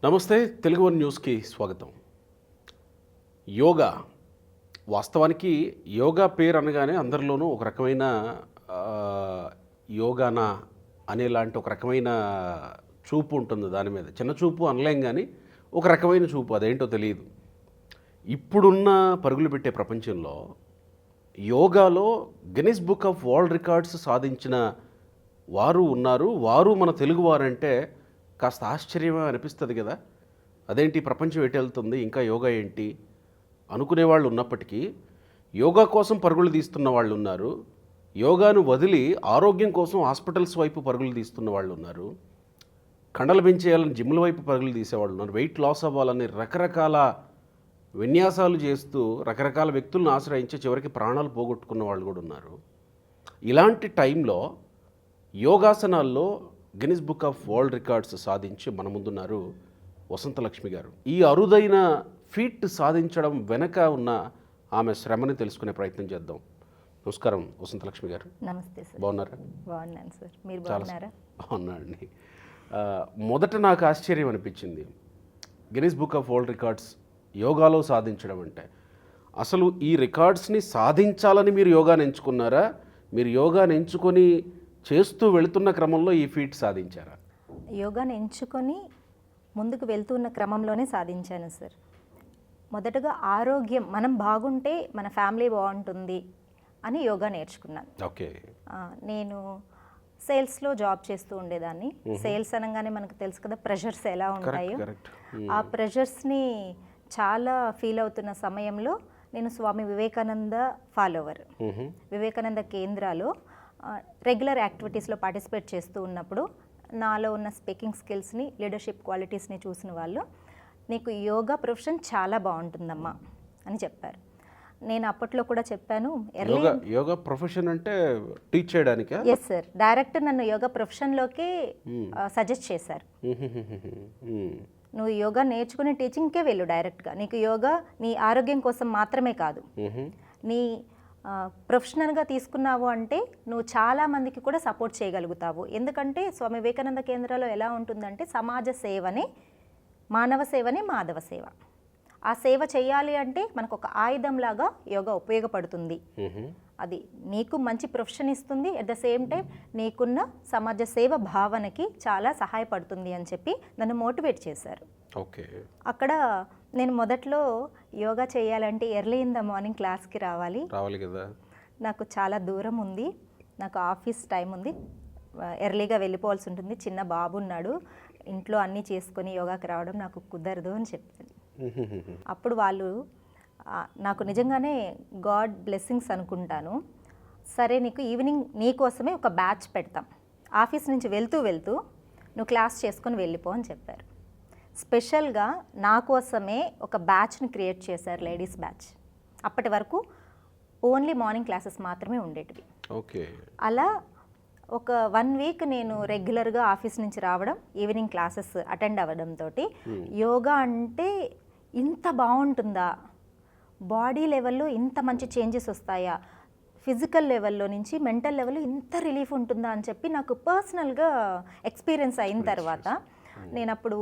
నమస్తే, తెలుగు వన్ న్యూస్కి స్వాగతం. యోగా వాస్తవానికి యోగా పేరు అనగానే అందరిలోనూ ఒక రకమైన ఆ, యోగానా అనేలాంటి ఒక రకమైన చూపు ఉంటుంది. దాని మీద చిన్న చూపు అనలేం, కానీ ఒక రకమైన చూపు, అదేంటో తెలియదు. ఇప్పుడున్న పరుగులు పెట్టే ప్రపంచంలో యోగాలో Guinness book of world records సాధించిన వారు ఉన్నారు. వారు మన తెలుగువారంటే కాస్త ఆశ్చర్యమే అనిపిస్తుంది కదా. అదేంటి ప్రపంచం ఎటు వెళ్తుంది, ఇంకా యోగా ఏంటి అనుకునే వాళ్ళు ఉన్నప్పటికీ యోగా కోసం పరుగులు తీస్తున్న వాళ్ళు ఉన్నారు. యోగాను వదిలి ఆరోగ్యం కోసం హాస్పిటల్స్ వైపు పరుగులు తీస్తున్న వాళ్ళు ఉన్నారు. కండలు పెంచేయాలని జిమ్ల వైపు పరుగులు తీసేవాళ్ళు ఉన్నారు. వెయిట్ లాస్ అవ్వాలని రకరకాల విన్యాసాలు చేస్తూ రకరకాల వ్యక్తులను ఆశ్రయించి చివరికి ప్రాణాలు పోగొట్టుకున్న వాళ్ళు కూడా ఉన్నారు. ఇలాంటి టైంలో యోగాసనాల్లో Guinness book of world records సాధించి మన ముందున్నారు వసంతలక్ష్మి గారు. ఈ అరుదైన ఫీట్ సాధించడం వెనక ఉన్న ఆమె శ్రమని తెలుసుకునే ప్రయత్నం చేద్దాం. నమస్కారం వసంతలక్ష్మి గారు. నమస్తే సార్. బాగున్నారా? బాగున్నాను సార్, మీరు బాగున్నారా? బాగున్నాండి. మొదట నాకు ఆశ్చర్యం అనిపించింది Guinness book of world records యోగాలో సాధించడం అంటే. అసలు ఈ రికార్డ్స్ని సాధించాలని మీరు యోగాని ఎంచుకున్నారా? మీరు యోగాని ఎంచుకొని చేస్తూ వెళుతున్న క్రమంలో ఈ ఫీట్ సాధించారా? యోగాను ఎంచుకొని ముందుకు వెళ్తున్న క్రమంలోనే సాధించాను సార్. మొదటగా ఆరోగ్యం, మనం బాగుంటే మన ఫ్యామిలీ బాగుంటుంది అని యోగా నేర్చుకున్నాను. ఓకే. నేను సేల్స్లో జాబ్ చేస్తూ ఉండేదాన్ని. సేల్స్ అనగానే మనకు తెలుసు కదా ప్రెషర్స్ ఎలా ఉంటాయో. ఆ ప్రెషర్స్ని చాలా ఫీల్ అవుతున్న సమయంలో నేను స్వామి వివేకానంద ఫాలోవర్. వివేకానంద కేంద్రాలో రెగ్యులర్ యాక్టివిటీస్లో పార్టిసిపేట్ చేస్తూ ఉన్నప్పుడు నాలో ఉన్న స్పీకింగ్ స్కిల్స్ని, లీడర్షిప్ క్వాలిటీస్ని చూసిన వాళ్ళు నీకు యోగా ప్రొఫెషన్ చాలా బాగుంటుందమ్మా అని చెప్పారు. నేను అప్పట్లో కూడా చెప్పాను, యోగా ప్రొఫెషన్ అంటే టీచ్ చేయడానికా? ఎస్ సార్, డైరెక్ట్ నన్ను యోగా ప్రొఫెషన్లోకి సజెస్ట్ చేశారు. నువ్వు యోగా నేర్చుకుని టీచింగ్కే వెళ్ళు డైరెక్ట్గా. నీకు యోగా నీ ఆరోగ్యం కోసం మాత్రమే కాదు, నీ ప్రొఫెషనల్గా తీసుకున్నావు అంటే నువ్వు చాలామందికి కూడా సపోర్ట్ చేయగలుగుతావు. ఎందుకంటే స్వామి వివేకానంద కేంద్రాలో ఎలా ఉంటుందంటే సమాజ సేవనే మానవ సేవనే మాధవ సేవ. ఆ సేవ చేయాలి అంటే మనకు ఒక ఆయుధంలాగా యోగా ఉపయోగపడుతుంది. అది నీకు మంచి ప్రొఫెషన్ ఇస్తుంది, అట్ ద సేమ్ టైం నీకున్న సమాజ సేవ భావనకి చాలా సహాయపడుతుంది అని చెప్పి నన్ను మోటివేట్ చేశారు. ఓకే. అక్కడ నేను మొదట్లో యోగా చేయాలంటే ఎర్లీ ఇన్ ద మార్నింగ్ క్లాస్కి రావాలి కదా. నాకు చాలా దూరం ఉంది, నాకు ఆఫీస్ టైం ఉంది, ఎర్లీగా వెళ్ళిపోవాల్సి ఉంటుంది, చిన్న బాబు ఉన్నాడు, ఇంట్లో అన్నీ చేసుకొని యోగాకి రావడం నాకు కుదరదు అని చెప్పాను. అప్పుడు వాళ్ళు నాకు నిజంగానే గాడ్ బ్లెస్సింగ్స్ అనుకుంటాను, సరే నీకు ఈవినింగ్ నీ కోసమే ఒక బ్యాచ్ పెడతాం, ఆఫీస్ నుంచి వెళ్తూ వెళ్తూ నువ్వు క్లాస్ చేసుకొని వెళ్ళిపో అని చెప్పారు. స్పెషల్గా నా కోసమే ఒక బ్యాచ్ని క్రియేట్ చేశారు, లేడీస్ బ్యాచ్. అప్పటి వరకు ఓన్లీ మార్నింగ్ క్లాసెస్ మాత్రమే ఉండేటివి. ఓకే. అలా ఒక 1 వీక్ నేను రెగ్యులర్గా ఆఫీస్ నుంచి రావడం, ఈవినింగ్ క్లాసెస్ అటెండ్ అవ్వడంతో యోగా అంటే ఇంత బాగుంటుందా, బాడీ లెవెల్లో ఇంత మంచి చేంజెస్ వస్తాయా, ఫిజికల్ లెవెల్లో నుంచి మెంటల్ లెవెల్లో ఇంత రిలీఫ్ ఉంటుందా అని చెప్పి నాకు పర్సనల్గా ఎక్స్పీరియన్స్ అయిన తర్వాత నేను అప్పుడు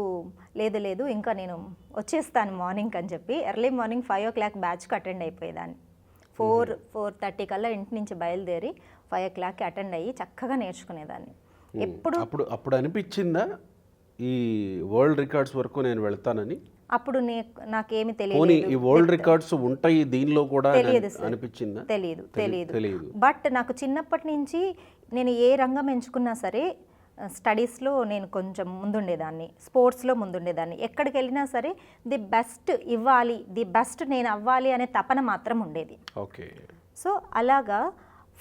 లేదు ఇంకా నేను వచ్చేస్తాను మార్నింగ్ అని చెప్పి ఎర్లీ మార్నింగ్ 5 o'clock బ్యాచ్కి అటెండ్ అయిపోయేదాన్ని. 4:30 కల్లా ఇంటి నుంచి బయలుదేరి 5 o'clockకి అటెండ్ అయ్యి చక్కగా నేర్చుకునేదాన్ని. ఎప్పుడు అప్పుడు అనిపించిందా ఈ వరల్డ్ రికార్డ్స్ వరకు నేను వెళ్తానని? అప్పుడు నాకేమి తెలియదు, ఈ వరల్డ్ రికార్డ్స్ ఉంటాయి దీనిలో కూడా అనిపించిందా? తెలియదు. బట్ నాకు చిన్నప్పటి నుంచి నేను ఏ రంగం ఎంచుకున్నా సరే స్టడీస్లో నేను కొంచెం ముందుండేదాన్ని, స్పోర్ట్స్లో ముందుండేదాన్ని. ఎక్కడికి వెళ్ళినా సరే ది బెస్ట్ ఇవ్వాలి, ది బెస్ట్ నేను అవ్వాలి అనే తపన మాత్రం ఉండేది. ఓకే. సో అలాగా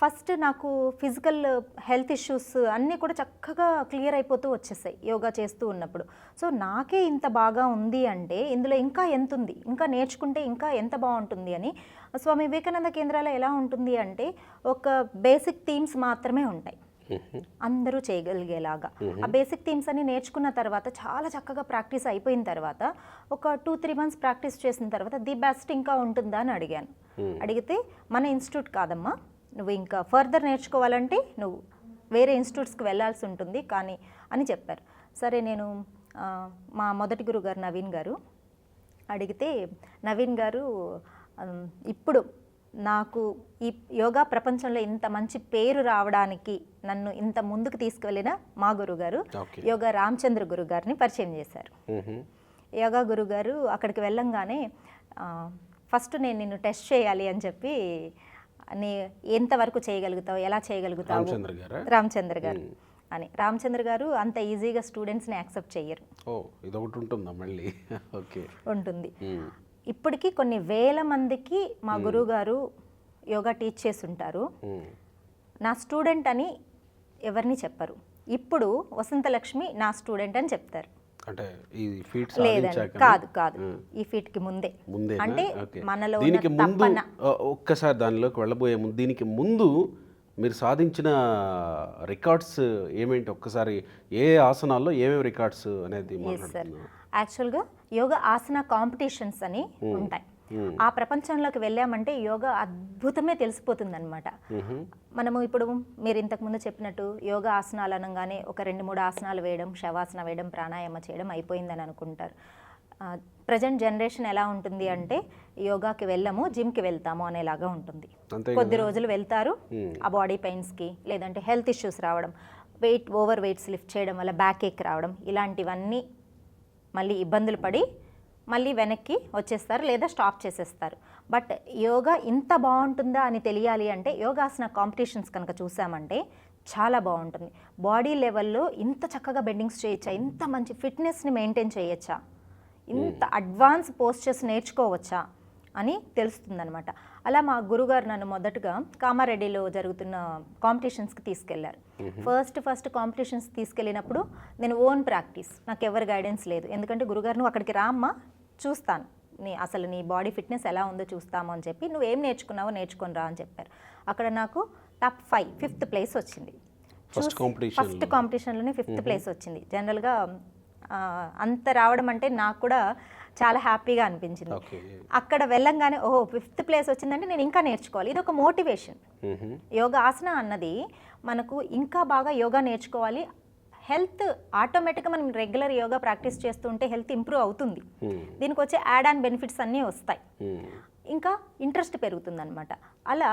ఫస్ట్ నాకు ఫిజికల్ హెల్త్ ఇష్యూస్ అన్నీ కూడా చక్కగా క్లియర్ అయిపోతూ వచ్చేసాయి యోగా చేస్తూ ఉన్నప్పుడు. సో నాకే ఇంత బాగా ఉంది అంటే ఇందులో ఇంకా ఎంత ఉంది, ఇంకా నేర్చుకుంటే ఇంకా ఎంత బాగుంటుంది అని. స్వామి వివేకానంద కేంద్రాలో ఎలా ఉంటుంది అంటే ఒక బేసిక్ థీమ్స్ మాత్రమే ఉంటాయి, అందరూ చేయగలిగేలాగా. ఆ బేసిక్ థీమ్స్ అన్ని నేర్చుకున్న తర్వాత చాలా చక్కగా ప్రాక్టీస్ అయిపోయిన తర్వాత ఒక 2-3 months ప్రాక్టీస్ చేసిన తర్వాత ది బెస్ట్ ఇంకా ఉంటుందా అని అడిగాను. అడిగితే మన ఇన్స్టిట్యూట్ కాదమ్మా, నువ్వు ఇంకా ఫర్దర్ నేర్చుకోవాలంటే నువ్వు వేరే ఇన్స్టిట్యూట్స్కి వెళ్ళాల్సి ఉంటుంది కానీ అని చెప్పారు. సరే నేను మా మొదటి గురువు గారు నవీన్ గారు అడిగితే, నవీన్ గారు ఇప్పుడు నాకు ఈ యోగా ప్రపంచంలో ఇంత మంచి పేరు రావడానికి నన్ను ఇంత ముందుకు తీసుకువెళ్ళిన మా గురుగారు యోగా రామచంద్ర గురు గారిని పరిచయం చేశారు. యోగా గురుగారు అక్కడికి వెళ్ళంగానే ఫస్ట్ నేను నిన్ను టెస్ట్ చేయాలి అని చెప్పి, నీ ఎంతవరకు చేయగలుగుతావు, ఎలా చేయగలుగుతావు రామచంద్ర గారు అని. రామచంద్ర గారు అంత ఈజీగా స్టూడెంట్స్ని యాక్సెప్ట్ చెయ్యరు. ఇదొకటి ఉంటుందా మళ్ళీ? ఓకే, ఉంటుంది. ఇప్పటికీ కొన్ని వేల మందికి మా గురువు గారు యోగా టీచ్ చేసి ఉంటారు. నా స్టూడెంట్ అని ఎవరిని చెప్పరు. ఇప్పుడు వసంతలక్ష్మి నా స్టూడెంట్ అని చెప్తారు. అంటే ఈ ఫీట్ లేదండి, కాదు కాదు, ఈ ఫీట్ కి ముందే. అంటే మనలో దీనికి ముందు ఒక్కసారి దానిలోకి వెళ్ళబోయే ముందు, దీనికి ముందు మీరు సాధించిన రికార్డ్స్ ఏమేంటి? ఒక్కసారి ఏ ఆసనాల్లో ఏమేమి రికార్డ్స్ అనేది మాట్లాడుతున్నాం. యాక్చువల్గా యోగా ఆసన కాంపిటీషన్స్ అని ఉంటాయి. ఆ ప్రపంచంలోకి వెళ్ళామంటే యోగా అద్భుతమే తెలిసిపోతుంది అనమాట. మనము ఇప్పుడు మీరు ఇంతకుముందు చెప్పినట్టు యోగా ఆసనాలు అనగానే ఒక 2-3 ఆసనాలు వేయడం, శవాసన వేయడం, ప్రాణాయామ చేయడం అయిపోయిందని అనుకుంటారు. ప్రజెంట్ జనరేషన్ ఎలా ఉంటుంది అంటే యోగాకి వెళ్ళము, జిమ్కి వెళ్తాము అనేలాగా ఉంటుంది. కొద్ది రోజులు వెళ్తారు, ఆ బాడీ పెయిన్స్కి లేదంటే హెల్త్ ఇష్యూస్ రావడం, ఓవర్ వెయిట్స్ లిఫ్ట్ చేయడం వల్ల బ్యాక్ ఏక్ రావడం, ఇలాంటివన్నీ మళ్ళీ ఇబ్బందులు పడి మళ్ళీ వెనక్కి వచ్చేస్తారు లేదా స్టాప్ చేసేస్తారు. బట్ యోగా ఇంత బాగుంటుందా అని తెలియాలి అంటే యోగాసన కాంపిటీషన్స్ కనుక చూసామంటే చాలా బాగుంటుంది. బాడీ లెవెల్లో ఇంత చక్కగా బెండింగ్స్ చేయొచ్చా, ఇంత మంచి ఫిట్నెస్ని మెయింటైన్ చేయొచ్చా, ఇంత అడ్వాన్స్ పోస్చర్స్ నేర్చుకోవచ్చా అని తెలుస్తుందనమాట. అలా మా గురుగారు నన్ను మొదటగా కామారెడ్డిలో జరుగుతున్న కాంపిటీషన్స్కి తీసుకెళ్లారు. ఫస్ట్ కాంపిటీషన్స్ తీసుకెళ్ళినప్పుడు నేను ఓన్ ప్రాక్టీస్, నాకు ఎవరి గైడెన్స్ లేదు. ఎందుకంటే గురుగారు నువ్వు అక్కడికి రామ్మా, చూస్తాను అసలు నీ బాడీ ఫిట్నెస్ ఎలా ఉందో చూస్తాము అని చెప్పి, నువ్వు ఏం నేర్చుకున్నావో నేర్చుకొని రా అని చెప్పారు. అక్కడ నాకు టాప్ 5 5th ప్లేస్ వచ్చింది. ఫస్ట్ కాంపిటీషన్లోనే 5th ప్లేస్ వచ్చింది. జనరల్గా అంత రావడం అంటే నాకు కూడా చాలా హ్యాపీగా అనిపించింది. అక్కడ వెళ్ళంగానే 5th ప్లేస్ వచ్చిందంటే నేను ఇంకా నేర్చుకోవాలి, ఇది ఒక మోటివేషన్. యోగా ఆసన అన్నది మనకు ఇంకా బాగా యోగా నేర్చుకోవాలి. హెల్త్ ఆటోమేటిక్గా మనం రెగ్యులర్ యోగా ప్రాక్టీస్ చేస్తుంటే హెల్త్ ఇంప్రూవ్ అవుతుంది. దీనికి వచ్చే యాడ్ ఆన్ బెనిఫిట్స్ అన్నీ వస్తాయి, ఇంకా ఇంట్రెస్ట్ పెరుగుతుంది అనమాట. అలా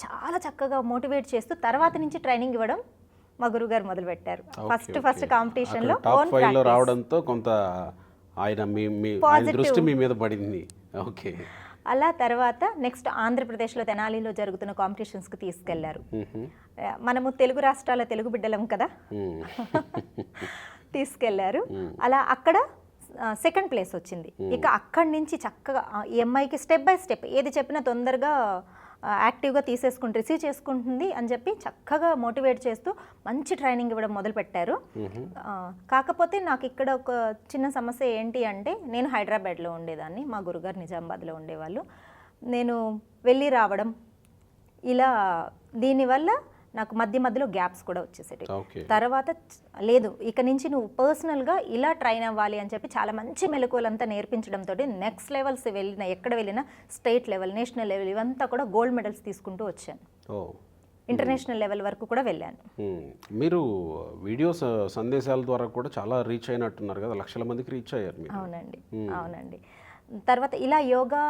చాలా చక్కగా మోటివేట్ చేస్తూ తర్వాత నుంచి ట్రైనింగ్ ఇవ్వడం మా గురుగారు మొదలుపెట్టారు. ఫస్ట్ కాంపిటీషన్లో రావడంతో కొంత ఆయన దృష్టి మీ మీద పడింది. ఓకే. అలా తర్వాత నెక్స్ట్ ఆంధ్రప్రదేశ్లో తెనాలిలో జరుగుతున్న కాంపిటీషన్స్కి తీసుకెళ్లారు. మనము తెలుగు రాష్ట్రాల తెలుగు బిడ్డలం కదా, తీసుకెళ్లారు. అలా అక్కడ 2nd ప్లేస్ వచ్చింది. ఇక అక్కడి నుంచి చక్కగా ఈ అమ్మాయికి స్టెప్ బై స్టెప్ ఏది చెప్పినా తొందరగా యాక్టివ్గా రిసీవ్ చేసుకుంటుంది అని చెప్పి చక్కగా మోటివేట్ చేస్తూ మంచి ట్రైనింగ్ ఇవ్వడం మొదలుపెట్టారు. కాకపోతే నాకు ఇక్కడ ఒక చిన్న సమస్య ఏంటి అంటే, నేను హైదరాబాద్లో ఉండేదాన్ని, మా గురుగారు నిజామాబాద్లో ఉండేవాళ్ళు. నేను వెళ్ళి రావడం ఇలా, దీనివల్ల నాకు మధ్యలో గ్యాప్స్ కూడా వచ్చేసేవి. తర్వాత లేదు, ఇక నుంచి నువ్వు పర్సనల్గా ఇలా ట్రైన్ అవ్వాలి అని చెప్పి చాలా మంచి మెలకువలంతా నేర్పించడంతో నెక్స్ట్ లెవెల్స్ వెళ్ళిన, ఎక్కడ వెళ్ళినా స్టేట్ లెవెల్, నేషనల్ లెవెల్ ఇవంతా కూడా గోల్డ్ మెడల్స్ తీసుకుంటూ వచ్చాను. ఇంటర్నేషనల్ లెవెల్ వరకు కూడా వెళ్ళాను. మీరు వీడియో సందేశాల ద్వారా కూడా చాలా రీచ్ అయినట్టున్నారు కదా, లక్షల మందికి రీచ్ అయ్యారు. అవునండి. తర్వాత ఇలా యోగా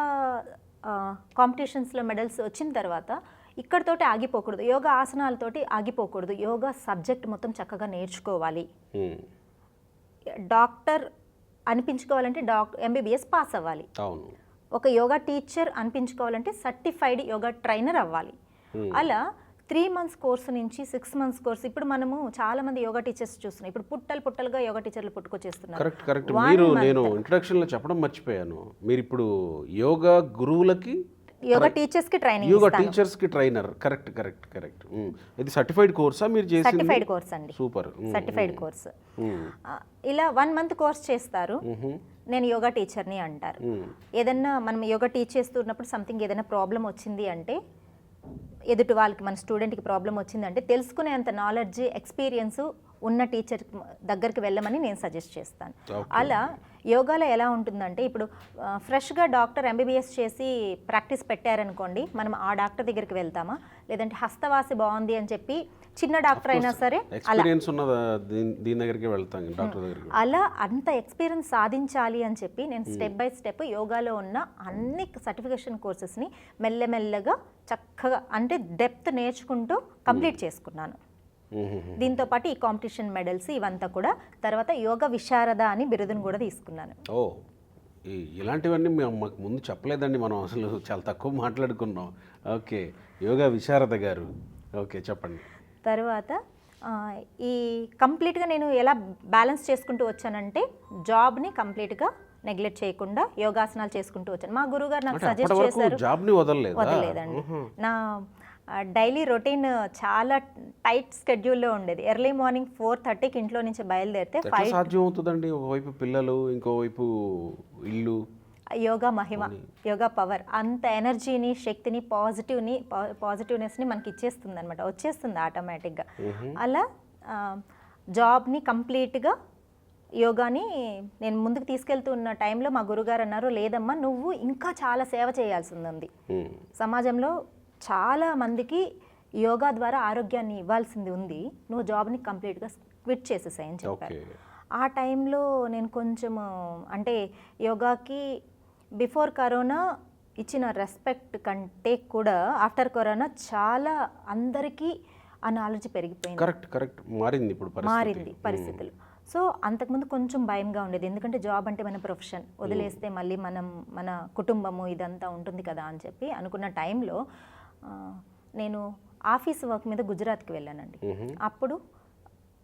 కాంపిటీషన్స్లో మెడల్స్ వచ్చిన తర్వాత ఇక్కడతోటి ఆగిపోకూడదు, యోగా ఆసనాలతోటి ఆగిపోకూడదు, యోగా సబ్జెక్ట్ మొత్తం చక్కగా నేర్చుకోవాలి. డాక్టర్ అనిపించుకోవాలంటే MBBS పాస్ అవ్వాలి. ఒక యోగా టీచర్ అనిపించుకోవాలంటే సర్టిఫైడ్ యోగా ట్రైనర్ అవ్వాలి. అలా 3 months కోర్సు నుంచి 6 months కోర్సు. ఇప్పుడు మనము చాలా మంది యోగా టీచర్స్ చూస్తున్నాం, ఇప్పుడు పుట్టలుగా యోగా టీచర్లు పుట్టుకొచ్చేస్తున్నారు. కరెక్ట్. నేను ఇంట్రడక్షన్లో చెప్పడం మర్చిపోయాను, మీరు ఇప్పుడు యోగా గురువులకి, యోగా టీచర్స్కి ట్రైనింగ్, యోగా టీచర్స్కి ట్రైనర్. కరెక్ట్. ఇది సర్టిఫైడ్ కోర్సా మీరు చేసింది? సర్టిఫైడ్ కోర్స్ అండి. సూపర్. Certified course. ఇలా 1 month కోర్స్ చేస్తారు, నేను యోగా టీచర్ని అంటారు. ఏదన్నా మనం యోగా టీచ్ చేస్తున్నప్పుడు సంథింగ్ ఏదైనా ప్రాబ్లం వచ్చింది అంటే, ఎదుటి వాళ్ళకి, మన స్టూడెంట్కి ప్రాబ్లం వచ్చిందంటే తెలుసుకునేంత నాలెడ్జ్, ఎక్స్పీరియన్స్ ఉన్న టీచర్ దగ్గరికి వెళ్ళమని నేను సజెస్ట్ చేస్తాను. Okay. అలా యోగాలో ఎలా ఉంటుందంటే ఇప్పుడు ఫ్రెష్గా డాక్టర్ ఎంబీబీఎస్ చేసి ప్రాక్టీస్ పెట్టారనుకోండి, మనం ఆ డాక్టర్ దగ్గరికి వెళ్తామా, లేదంటే హస్తవాసి బాగుంది అని చెప్పి చిన్న డాక్టర్ అయినా సరే అలా ఎక్స్పీరియన్స్ ఉన్న దీని దగ్గరికి వెళ్తాం, డాక్టర్ దగ్గరికి. అలా అంత ఎక్స్పీరియన్స్ సాధించాలి అని చెప్పి నేను స్టెప్ బై స్టెప్ యోగాలో ఉన్న అన్ని సర్టిఫికేషన్ కోర్సెస్ని మెల్లమెల్లగా చక్కగా అంటే డెప్త్ నేర్చుకుంటూ కంప్లీట్ చేసుకున్నాను. దీంతో పాటు ఈ కాంపిటీషన్ మెడల్స్ ఇవంతా కూడా, తర్వాత యోగ విశారద అని బిరుదును కూడా తీసుకున్నాను. ఓ, ఇలాంటివన్నీ మేము మాకు ముందు చెప్పలేదండి, మనం అసలు చాలా తక్కువ మాట్లాడుకున్నాం. ఓకే, యోగా విశారద గారు, ఓకే చెప్పండి. తర్వాత ఈ కంప్లీట్గా నేను ఎలా బ్యాలెన్స్ చేసుకుంటూ వచ్చానంటే జాబ్ని కంప్లీట్గా నెగ్లెక్ట్ చేయకుండా యోగాసనాలు చేసుకుంటూ వచ్చాను. మా గురుగారు నాకు సజెస్ట్ చేశారు. జాబ్ని వదలలేదండి. నా డైలీ రొటీన్ చాలా టైట్ స్కెడ్యూల్లో ఉండేది. ఎర్లీ మార్నింగ్ 4:30కి ఇంట్లో నుంచి బయలుదేరితే సాధ్యం అవుతుందండి, ఒకవైపు పిల్లలు ఇంకోవైపు ఇల్లు. యోగా మహిమ, యోగా పవర్ అంత ఎనర్జీని, శక్తిని, పాజిటివ్నెస్ని మనకి ఇచ్చేస్తుంది అనమాట, వచ్చేస్తుంది ఆటోమేటిక్గా. అలా జాబ్ని కంప్లీట్గా యోగాని నేను ముందుకు తీసుకెళ్తూ ఉన్న టైంలో మా గురుగారు అన్నారు, లేదమ్మా నువ్వు ఇంకా చాలా సేవ చేయాల్సి ఉంది, సమాజంలో చాలా మందికి యోగా ద్వారా ఆరోగ్యాన్ని ఇవ్వాల్సింది ఉంది, నువ్వు జాబ్ని కంప్లీట్గా క్విట్ చేసేసాయని చెప్పారు. ఆ టైంలో నేను కొంచెం అంటే యోగాకి బిఫోర్ కరోనా ఇచ్చిన రెస్పెక్ట్ కంటే కూడా ఆఫ్టర్ కరోనా చాలా అందరికీ ఆ నాలెడ్జ్ పెరిగిపోయింది. కరెక్ట్ మారింది ఇప్పుడు పరిస్థితులు. సో అంతకుముందు కొంచెం భయంగా ఉండేది, ఎందుకంటే జాబ్ అంటే మన ప్రొఫెషన్, వదిలేస్తే మళ్ళీ మన కుటుంబము ఇదంతా ఉంటుంది కదా అని చెప్పి అనుకున్న టైంలో నేను ఆఫీస్ వర్క్ మీద గుజరాత్కి వెళ్ళానండి. అప్పుడు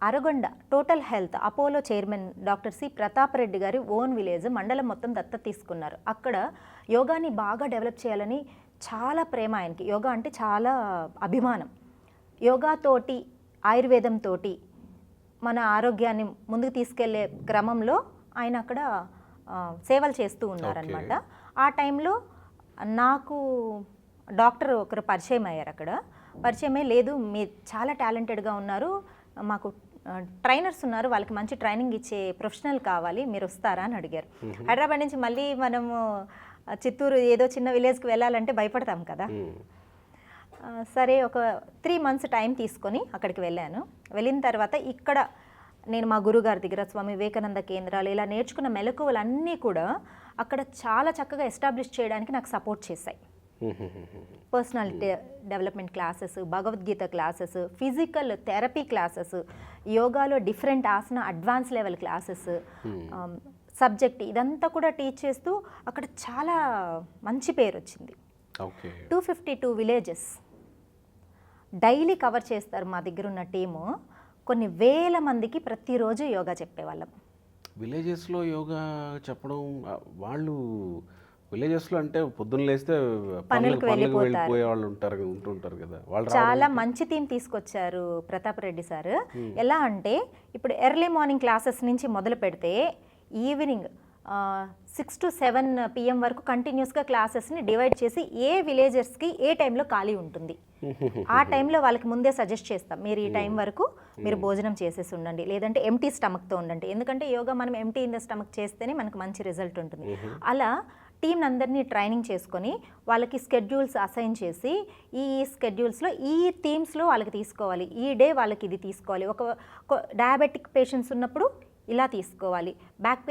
Aragonda total health Apollo chairman doctor C Pratap Reddy గారి ఓన్ విలేజ్ మండలం మొత్తం దత్తత తీసుకున్నారు. అక్కడ యోగాని బాగా డెవలప్ చేయాలని చాలా ప్రేమ ఆయనకి, యోగా అంటే చాలా అభిమానం. యోగాతోటి ఆయుర్వేదంతో మన ఆరోగ్యాన్ని ముందుకు తీసుకెళ్లే క్రమంలో ఆయన అక్కడ సేవలు చేస్తూ ఉన్నారనమాట. ఆ టైంలో నాకు డాక్టర్ ఒకరు పరిచయం అయ్యారు. అక్కడ పరిచయం అయ్యి, లేదు మీరు చాలా టాలెంటెడ్గా ఉన్నారు, మాకు ట్రైనర్స్ ఉన్నారు, వాళ్ళకి మంచి ట్రైనింగ్ ఇచ్చే ప్రొఫెషనల్ కావాలి, మీరు వస్తారా అని అడిగారు. హైదరాబాద్ నుంచి మళ్ళీ మనము చిత్తూరు ఏదో చిన్న విలేజ్కి వెళ్ళాలంటే భయపడతాం కదా. సరే ఒక 3 months టైం తీసుకొని అక్కడికి వెళ్ళాను. వెళ్ళిన తర్వాత ఇక్కడ నేను మా గురుగారి దగ్గర స్వామి వివేకానంద కేంద్రాలు ఇలా నేర్చుకున్న మెలకువలన్నీ కూడా అక్కడ చాలా చక్కగా ఎస్టాబ్లిష్ చేయడానికి నాకు సపోర్ట్ చేశాయి. Personality development classes, Bhagavad Gita classes, physical therapy classes, యోగాలో డిఫరెంట్ ఆసన అడ్వాన్స్ లెవెల్ క్లాసెస్, సబ్జెక్ట్ ఇదంతా కూడా టీచ్ చేస్తూ అక్కడ చాలా మంచి పేరు వచ్చింది. 252 విలేజెస్ డైలీ కవర్ చేస్తారు మా దగ్గర ఉన్న టీము. కొన్ని వేల మందికి ప్రతిరోజు యోగా చెప్పేవాళ్ళం. విలేజెస్లో యోగా చెప్పడం, వాళ్ళు విలేజెస్లో అంటే పొద్దున్న లేస్తే పనులకు వెళ్ళిపోయే వాళ్ళు ఉంటుంటారు కదా. వాళ్ళు చాలా మంచి థీమ్ తీసుకొచ్చారు ప్రతాప్ రెడ్డి సార్. ఎలా అంటే ఇప్పుడు ఎర్లీ మార్నింగ్ క్లాసెస్ నుంచి మొదలు పెడితే ఈవినింగ్ 6 to 7 PM వరకు కంటిన్యూస్గా క్లాసెస్ని డివైడ్ చేసి ఏ విలేజర్స్కి ఏ టైంలో ఖాళీ ఉంటుంది ఆ టైంలో వాళ్ళకి ముందే సజెస్ట్ చేస్తాం, మీరు ఈ టైం వరకు మీరు భోజనం చేసేసి ఉండండి, లేదంటే ఎంటీ స్టమక్తో ఉండండి. ఎందుకంటే యోగా మనం ఎంటీ ఇన్ ద స్టమక్ చేస్తేనే మనకు మంచి రిజల్ట్ ఉంటుంది. అలా టీం అందరినీ ట్రైనింగ్ చేసుకొని వాళ్ళకి స్కెడ్యూల్స్ అసైన్ చేసి ఈ స్కెడ్యూల్స్లో ఈ థీమ్స్లో వాళ్ళకి తీసుకోవాలి, ఈ డే వాళ్ళకి ఇది తీసుకోవాలి. ఒక డయాబెటిక్ పేషెంట్స్ ఉన్నప్పుడు ఇలా తీసుకోవాలి, బ్యాక్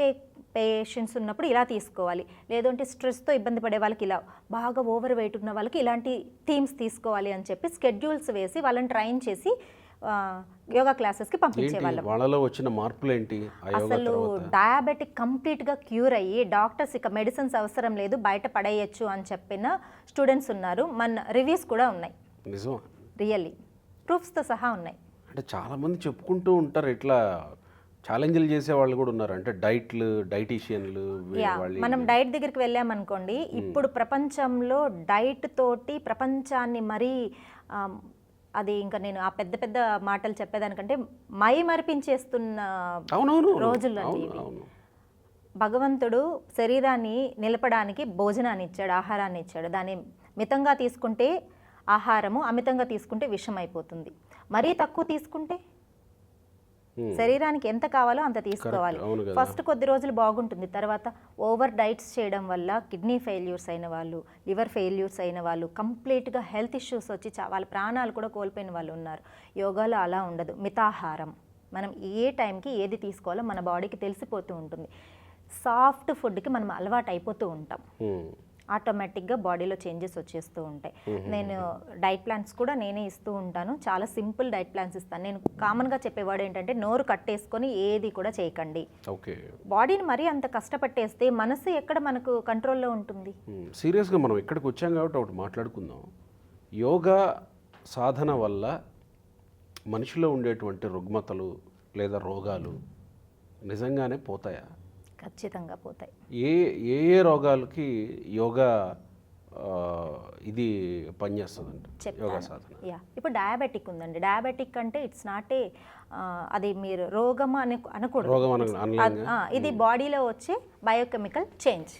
పేషెంట్స్ ఉన్నప్పుడు ఇలా తీసుకోవాలి, లేదంటే స్ట్రెస్తో ఇబ్బంది పడే వాళ్ళకి ఇలా, బాగా ఓవర్ వెయిట్ ఉన్న వాళ్ళకి ఇలాంటి థీమ్స్ తీసుకోవాలి అని చెప్పి స్కెడ్యూల్స్ వేసి వాళ్ళని ట్రైన్ చేసి యోగా క్లాసెస్కి పంపించేవాళ్ళం. వాళ్ళలో వచ్చిన మార్పులు ఏంటి? అసలు డయాబెటిక్ కంప్లీట్గా క్యూర్ అయ్యి డాక్టర్స్ ఇక మెడిసిన్స్ అవసరం లేదు బయట పడేయచ్చు అని చెప్పిన స్టూడెంట్స్ ఉన్నారు. మన రివ్యూస్ కూడా ఉన్నాయి, నిజం, రియల్లీ ప్రూఫ్స్తో సహా ఉన్నాయి. అంటే చాలామంది చెప్పుకుంటూ ఉంటారు, ఇట్లా ఛాలెంజ్లు చేసే వాళ్ళు కూడా ఉన్నారు, అంటే డైటీషియన్లు. మనం డైట్ దగ్గరికి వెళ్ళామనుకోండి, ఇప్పుడు ప్రపంచంలో డైట్ తోటి ప్రపంచాన్ని మరీ అది ఇంకా నేను ఆ పెద్ద పెద్ద మాటలు చెప్పేదానికంటే మరిపించేస్తున్న రోజుల్లో భగవంతుడు శరీరాన్ని నిలపడానికి భోజనాన్ని ఇచ్చాడు, ఆహారాన్ని ఇచ్చాడు. దాన్ని మితంగా తీసుకుంటే ఆహారము, అమితంగా తీసుకుంటే విషం అయిపోతుంది. మరీ తక్కువ తీసుకుంటే శరీరానికి ఎంత కావాలో అంత తీసుకోవాలి. అవును కదా. ఫస్ట్ కొద్ది రోజులు బాగుంటుంది, తర్వాత ఓవర్ డైట్స్ చేయడం వల్ల కిడ్నీ ఫెయిల్యూర్స్ అయిన వాళ్ళు, లివర్ ఫెయిల్యూర్స్ అయిన వాళ్ళు, కంప్లీట్గా హెల్త్ ఇష్యూస్ వచ్చి వాళ్ళ ప్రాణాలు కూడా కోల్పోయిన వాళ్ళు ఉన్నారు. యోగాలో అలా ఉండదు. మితాహారం, మనం ఏ టైంకి ఏది తీసుకోవాలో మన బాడీకి తెలిసిపోతూ ఉంటుంది. సాఫ్ట్ ఫుడ్కి మనం అలవాటు అయిపోతూ ఉంటాం, ఆటోమేటిక్గా బాడీలో చేంజెస్ వచ్చేస్తూ ఉంటాయి. నేను డైట్ ప్లాన్స్ కూడా నేనే ఇస్తూ ఉంటాను. చాలా సింపుల్ డైట్ ప్లాన్స్ ఇస్తాను. నేను కామన్గా చెప్పేవాడు ఏంటంటే నోరు కట్టేసుకొని ఏది కూడా చేయకండి. ఓకే. బాడీని మరీ అంత కష్టపట్టేస్తే మనసు ఎక్కడ మనకు కంట్రోల్లో ఉంటుంది? సీరియస్గా మనం ఇక్కడికి వచ్చాం కాబట్టి ఒకటి మాట్లాడుకుందాం. యోగా సాధన వల్ల మనిషిలో ఉండేటువంటి రుగ్మతలు లేదా రోగాలు నిజంగానే పోతాయా? ఖచ్చితంగా పోతాయి. ఏ ఏ ఏ రోగాలకి యోగా ఇది పనిచేస్తుందండి యోగా సాధన? ఇప్పుడు డయాబెటిక్ ఉందండి. డయాబెటిక్ అంటే ఇట్స్ నాట్ ఏ అది మీరు రోగం అనకూడదు. ఇది బాడీలో వచ్చే బయోకెమికల్ చేంజ్.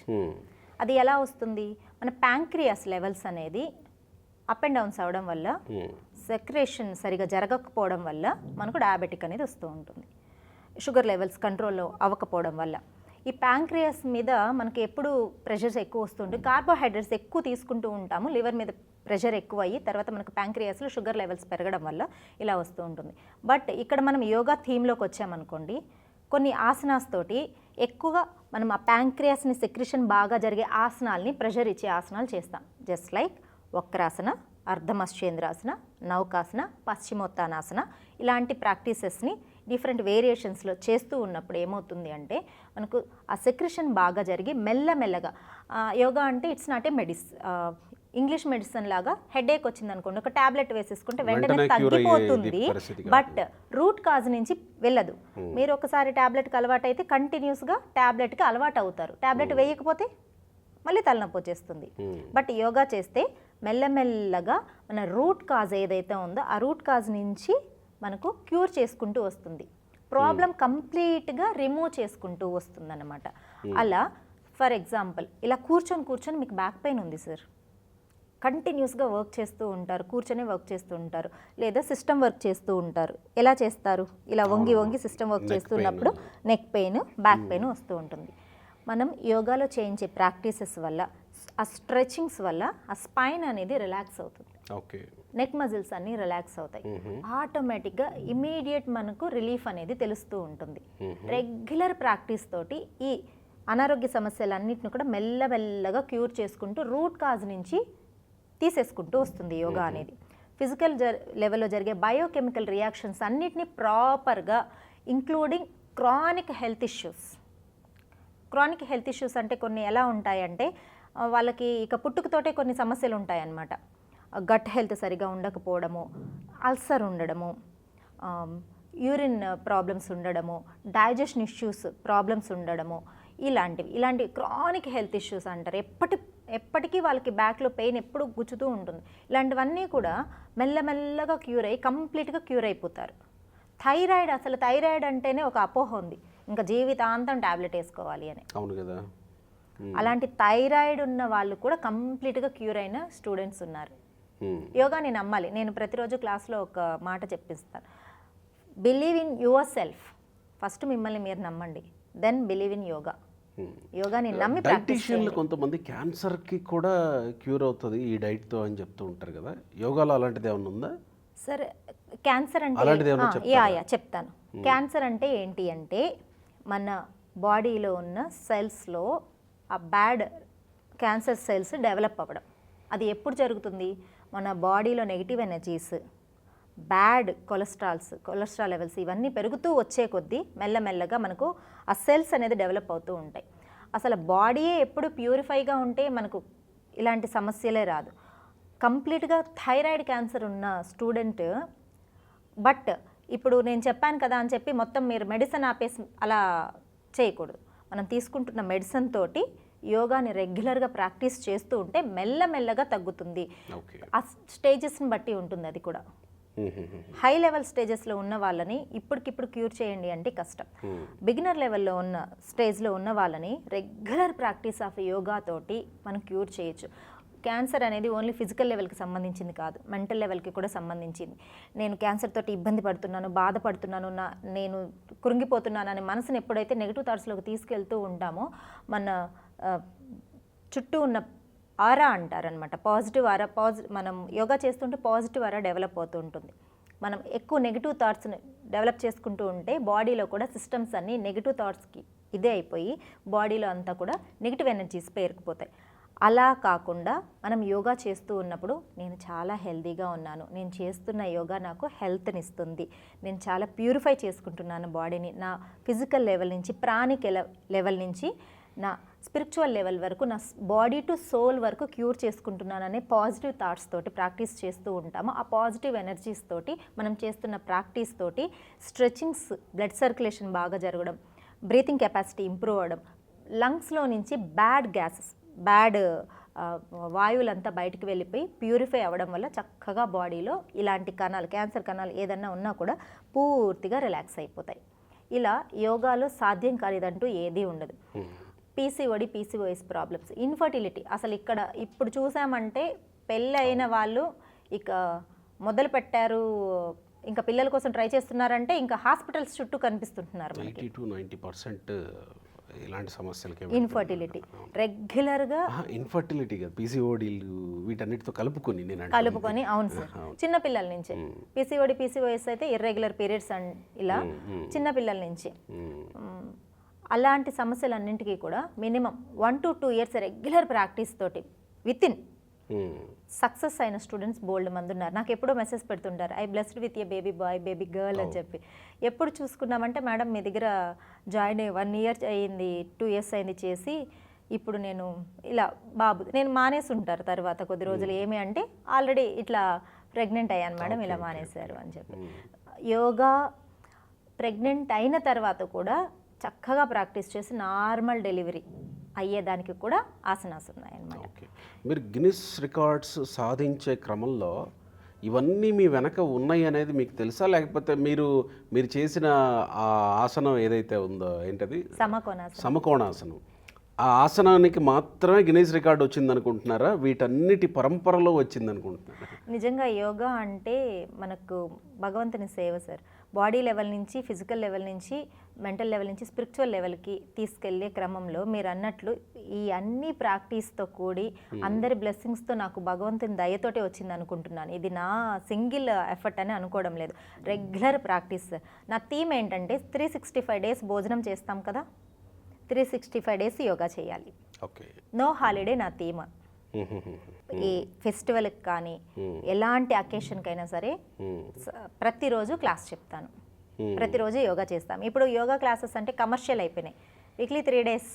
అది ఎలా వస్తుంది? మన ప్యాంక్రియాస్ లెవెల్స్ అనేది అప్ అండ్ డౌన్స్ అవడం వల్ల, సెక్రేషన్ సరిగా జరగకపోవడం వల్ల మనకు డయాబెటిక్ అనేది వస్తూ ఉంటుంది. షుగర్ లెవెల్స్ కంట్రోల్లో అవ్వకపోవడం వల్ల. ఈ ప్యాంక్రియాస్ మీద మనకి ఎప్పుడు ప్రెషర్స్ ఎక్కువ వస్తుంటుంది. కార్బోహైడ్రేట్స్ ఎక్కువ తీసుకుంటూ ఉంటాము, లివర్ మీద ప్రెషర్ ఎక్కువ అయ్యి తర్వాత మనకు ప్యాంక్రియాస్లో షుగర్ లెవెల్స్ పెరగడం వల్ల ఇలా వస్తూ ఉంటుంది. బట్ ఇక్కడ మనం యోగా థీమ్లోకి వచ్చామనుకోండి, కొన్ని ఆసనాస్ తోటి ఎక్కువగా మనం ఆ ప్యాంక్రియాస్ని సెక్రిషన్ బాగా జరిగే ఆసనాల్ని, ప్రెషర్ ఇచ్చే ఆసనాలు చేస్తాం. జస్ట్ లైక్ వక్రాసన, అర్ధమశ్చేంద్రాసన, నౌకాసన, పశ్చిమోత్తానాసన, ఇలాంటి ప్రాక్టీసెస్ని డిఫరెంట్ వేరియేషన్స్లో చేస్తూ ఉన్నప్పుడు ఏమవుతుంది అంటే మనకు ఆ సెక్రెషన్ బాగా జరిగి మెల్లమెల్లగా, యోగా అంటే it's not a English medicine లాగా హెడేక్ వచ్చింది అనుకోండి, ఒక ట్యాబ్లెట్ వేసేసుకుంటే వెంటనే తగ్గిపోతుంది. బట్ రూట్ కాజ్ నుంచి వెళ్ళదు. మీరు ఒకసారి ట్యాబ్లెట్కి అలవాటు అయితే కంటిన్యూస్గా ట్యాబ్లెట్కి అలవాటు అవుతారు. ట్యాబ్లెట్ వేయకపోతే మళ్ళీ తలనొప్పి వచ్చేస్తుంది. బట్ యోగా చేస్తే మెల్లమెల్లగా మన రూట్ కాజ్ ఏదైతే ఉందో ఆ రూట్ కాజ్ నుంచి మనకు క్యూర్ చేసుకుంటూ వస్తుంది. ప్రాబ్లం కంప్లీట్గా రిమూవ్ చేసుకుంటూ వస్తుంది అన్నమాట. అలా ఫర్ ఎగ్జాంపుల్ ఇలా కూర్చొని మీకు బ్యాక్ పెయిన్ ఉంది సార్, కంటిన్యూస్గా వర్క్ చేస్తూ ఉంటారు, కూర్చొని వర్క్ చేస్తూ ఉంటారు, లేదా సిస్టమ్ వర్క్ చేస్తూ ఉంటారు. ఎలా చేస్తారు? ఇలా వంగి సిస్టమ్ వర్క్ చేస్తున్నప్పుడు నెక్ పెయిన్, బ్యాక్ పెయిన్ వస్తూ ఉంటుంది. మనం యోగాలో చేయించే ప్రాక్టీసెస్ వల్ల, ఆ స్ట్రెచింగ్స్ వల్ల ఆ స్పైన్ అనేది రిలాక్స్ అవుతుంది. ఓకే. నెక్ మజిల్స్ అన్నీ రిలాక్స్ అవుతాయి. ఆటోమేటిక్గా ఇమీడియట్ మనకు రిలీఫ్ అనేది తెలుస్తూ ఉంటుంది. రెగ్యులర్ ప్రాక్టీస్ తోటి ఈ అనారోగ్య సమస్యలన్నింటిని కూడా మెల్లమెల్లగా క్యూర్ చేసుకుంటూ రూట్ కాజ్ నుంచి తీసేసుకుంటూ వస్తుంది యోగా అనేది. ఫిజికల్ లెవెల్లో జరిగే బయోకెమికల్ రియాక్షన్స్ అన్నిటినీ ప్రాపర్గా, including chronic health issues. Chronic health issues అంటే కొన్ని ఎలా ఉంటాయంటే వాళ్ళకి ఇక పుట్టుకతోటే కొన్ని సమస్యలు ఉంటాయన్నమాట. గట్ హెల్త్ సరిగా ఉండకపోవడము, అల్సర్ ఉండడము, యూరిన్ ప్రాబ్లమ్స్ ఉండడము, డైజెషన్ ఇష్యూస్ ప్రాబ్లమ్స్ ఉండడము, ఇలాంటి క్రానిక్ హెల్త్ ఇష్యూస్ అంటారు. ఎప్పటికీ వాళ్ళకి బ్యాక్లో పెయిన్ ఎప్పుడు గుచ్చుతూ ఉంటుంది. ఇలాంటివన్నీ కూడా మెల్లమెల్లగా క్యూర్ అయ్యి కంప్లీట్గా క్యూర్ అయిపోతారు. థైరాయిడ్ అంటేనే ఒక అపోహ ఉంది, ఇంకా జీవితాంతం టాబ్లెట్ వేసుకోవాలి అని. అవును కదా. అలాంటి థైరాయిడ్ ఉన్న వాళ్ళు కూడా కంప్లీట్గా క్యూర్ అయిన స్టూడెంట్స్ ఉన్నారు. యోగాని నమ్మాలి. నేను ప్రతిరోజు క్లాస్లో ఒక మాట చెప్పిస్తాను, believe in yourself. First మిమ్మల్ని మీరు నమ్మండి, దెన్ బిలీవ్ ఇన్ యోగా. యోగాని నమ్మి ప్రాక్టీస్ చేయండి. కొంతమంది క్యాన్సర్కి కూడా క్యూర్ అవుతుంది ఈ డైట్తో అని చెప్తూ ఉంటారు కదా, యోగాలో అలాంటిది ఏమైనా ఉందా? సరే, క్యాన్సర్ అంటే చెప్తాను. క్యాన్సర్ అంటే ఏంటి అంటే మన బాడీలో ఉన్న సెల్స్లో ఆ బ్యాడ్ క్యాన్సర్ సెల్స్ డెవలప్ అవ్వడం. అది ఎప్పుడు జరుగుతుంది? మన బాడీలో negative energies, bad cholesterol levels ఇవన్నీ పెరుగుతూ వచ్చే కొద్దీ మెల్లమెల్లగా మనకు ఆ సెల్స్ అనేది డెవలప్ అవుతూ ఉంటాయి. అసలు బాడీయే ఎప్పుడు ప్యూరిఫైగా ఉంటే మనకు ఇలాంటి సమస్యలే రాదు. కంప్లీట్గా థైరాయిడ్ క్యాన్సర్ ఉన్న స్టూడెంట్, బట్ ఇప్పుడు నేను చెప్పాను కదా అని చెప్పి మొత్తం మీరు మెడిసిన్ ఆపేసి అలా చేయకూడదు. మనం తీసుకుంటున్న మెడిసిన్ తోటి యోగాని రెగ్యులర్గా ప్రాక్టీస్ చేస్తూ ఉంటే మెల్లమెల్లగా తగ్గుతుంది. ఆ స్టేజెస్ని బట్టి ఉంటుంది అది కూడా. హై లెవెల్ స్టేజెస్లో ఉన్న వాళ్ళని ఇప్పటికిప్పుడు క్యూర్ చేయండి అంటే కష్టం. బిగినర్ లెవెల్లో ఉన్న స్టేజ్లో ఉన్న వాళ్ళని రెగ్యులర్ ప్రాక్టీస్ ఆఫ్ యోగా తోటి మనం క్యూర్ చేయొచ్చు. క్యాన్సర్ అనేది ఓన్లీ ఫిజికల్ లెవెల్కి సంబంధించింది కాదు, మెంటల్ లెవెల్కి కూడా సంబంధించింది. నేను క్యాన్సర్ తోటి ఇబ్బంది పడుతున్నాను, బాధపడుతున్నాను, నేను కృంగిపోతున్నాను అనే మనసుని ఎప్పుడైతే నెగిటివ్ థాట్స్లోకి తీసుకెళ్తూ ఉంటామో మన చుట్టూ ఉన్న ఆరా అంటారనమాట, పాజిటివ్ ఆరా, మనం యోగా చేస్తుంటే పాజిటివ్ ఆరా డెవలప్ అవుతూ ఉంటుంది. మనం ఎక్కువ నెగిటివ్ థాట్స్ని డెవలప్ చేసుకుంటూ ఉంటే బాడీలో కూడా సిస్టమ్స్ అన్నీ నెగిటివ్ థాట్స్కి ఇదే అయిపోయి బాడీలో అంతా కూడా నెగిటివ్ ఎనర్జీస్ పేరుకుపోతాయి. అలా కాకుండా మనం యోగా చేస్తూ ఉన్నప్పుడు నేను చాలా హెల్తీగా ఉన్నాను, నేను చేస్తున్న యోగా నాకు హెల్త్ని ఇస్తుంది, నేను చాలా ప్యూరిఫై చేసుకుంటున్నాను బాడీని, నా ఫిజికల్ లెవెల్ నుంచి ప్రాణిక్ లెవెల్ నుంచి నా స్పిరిచువల్ లెవెల్ వరకు, నా బాడీ టు సోల్ వరకు క్యూర్ చేసుకుంటున్నాననే పాజిటివ్ థాట్స్ తోటి ప్రాక్టీస్ చేస్తూ ఉంటాము. ఆ పాజిటివ్ ఎనర్జీస్ తోటి మనం చేస్తున్న ప్రాక్టీస్ తోటి స్ట్రెచింగ్స్, బ్లడ్ సర్క్యులేషన్ బాగా జరగడం, బ్రీతింగ్ కెపాసిటీ ఇంప్రూవ్ అవ్వడం, లంగ్స్లో నుంచి బ్యాడ్ గ్యాసెస్, బ్యాడ్ వాయువులంతా బయటికి వెళ్ళిపోయి ప్యూరిఫై అవ్వడం వల్ల చక్కగా బాడీలో ఇలాంటి కణాలు, క్యాన్సర్ కణాలు ఏదన్నా ఉన్నా కూడా పూర్తిగా రిలాక్స్ అయిపోతాయి. ఇలా యోగాలో సాధ్యం కానిదంటూ ఏదీ ఉండదు. పీసీఓడి, పీసీఓఎస్ ప్రాబ్లమ్స్, ఇన్ఫర్టిలిటీ, అసలు ఇప్పుడు చూసామంటే పెళ్ళైన వాళ్ళు ఇక మొదలు పెట్టారు, ఇంకా పిల్లల కోసం ట్రై చేస్తున్నారంటే ఇంకా హాస్పిటల్స్ చుట్టూ కనిపిస్తుంటున్నారు. 80 to 90% ఇలాంటి సమస్యలకి ఇన్ఫర్టిలిటీ రెగ్యులర్గా, ఇన్ఫర్టిలిటీ కదా, పీసీఓడీలు వీటన్నిటితో కలుపుకొని అవును సార్, చిన్న పిల్లల నుంచే పీసీఓడి, పీసీఓఎస్ అయితే ఇర్రెగ్యులర్ పీరియడ్స్ ఇలా చిన్న పిల్లల నుంచి అలాంటి సమస్యలన్నింటికీ కూడా minimum 1 to 2 years regular practice తోటి వితిన్ సక్సెస్ అయిన స్టూడెంట్స్ బోల్డ్ మంది ఉన్నారు. నాకు ఎప్పుడో మెసేజ్ పెడుతుంటారు, I blessed with a baby bye, baby girl అని చెప్పి. ఎప్పుడు చూసుకున్నామంటే మేడం మీ దగ్గర జాయిన్ అయ్యి 1 year అయ్యింది, 2 years అయింది చేసి, ఇప్పుడు నేను ఇలా బాబు నేను మానేసి ఉంటారు తర్వాత కొద్ది రోజులు, ఏమి అంటే ఆల్రెడీ ఇట్లా ప్రెగ్నెంట్ అయ్యాను మేడం, ఇలా మానేశారు అని చెప్పి. యోగా ప్రెగ్నెంట్ అయిన తర్వాత కూడా చక్కగా ప్రాక్టీస్ చేసి నార్మల్ డెలివరీ అయ్యేదానికి కూడా ఆసనాస్ ఉన్నాయన్నమాట. ఓకే, మీరు గిన్నిస్ రికార్డ్స్ సాధించే క్రమంలో ఇవన్నీ మీ వెనక ఉన్నాయి అనేది మీకు తెలుసా, లేకపోతే మీరు చేసిన ఆ ఆసనం ఏదైతే ఉందో ఏంటది సమకోణాసనం, ఆ ఆసనానికి మాత్రమే గిన్నిస్ రికార్డ్ వచ్చింది అనుకుంటున్నారా, వీటన్నిటి పరంపరలో వచ్చింది అనుకుంటున్నారా? నిజంగా యోగా అంటే మనకు భగవంతుని సేవ సార్. బాడీ లెవెల్ నుంచి, ఫిజికల్ లెవెల్ నుంచి, మెంటల్ లెవెల్ నుంచి స్పిరిచువల్ లెవెల్కి తీసుకెళ్లే క్రమంలో మీరు అన్నట్లు ఈ అన్ని ప్రాక్టీస్తో కూడి అందరి బ్లెస్సింగ్స్తో నాకు భగవంతుని దయతోటే వచ్చింది అనుకుంటున్నాను. ఇది నా సింగిల్ ఎఫర్ట్ అని అనుకోవడం లేదు, రెగ్యులర్ ప్రాక్టీస్. నా థీమ్ ఏంటంటే 365 days భోజనం చేస్తాం కదా, 365 days యోగా చేయాలి, నో హాలిడే నా థీమ్. ఈ ఫెస్టివల్కి కానీ ఎలాంటి అకేషన్కైనా సరే ప్రతిరోజు క్లాస్ చెప్తాను, ప్రతిరోజు యోగా చేస్తాం. ఇప్పుడు యోగా క్లాసెస్ అంటే కమర్షియల్ అయిపోయినాయి, వీక్లీ 3 days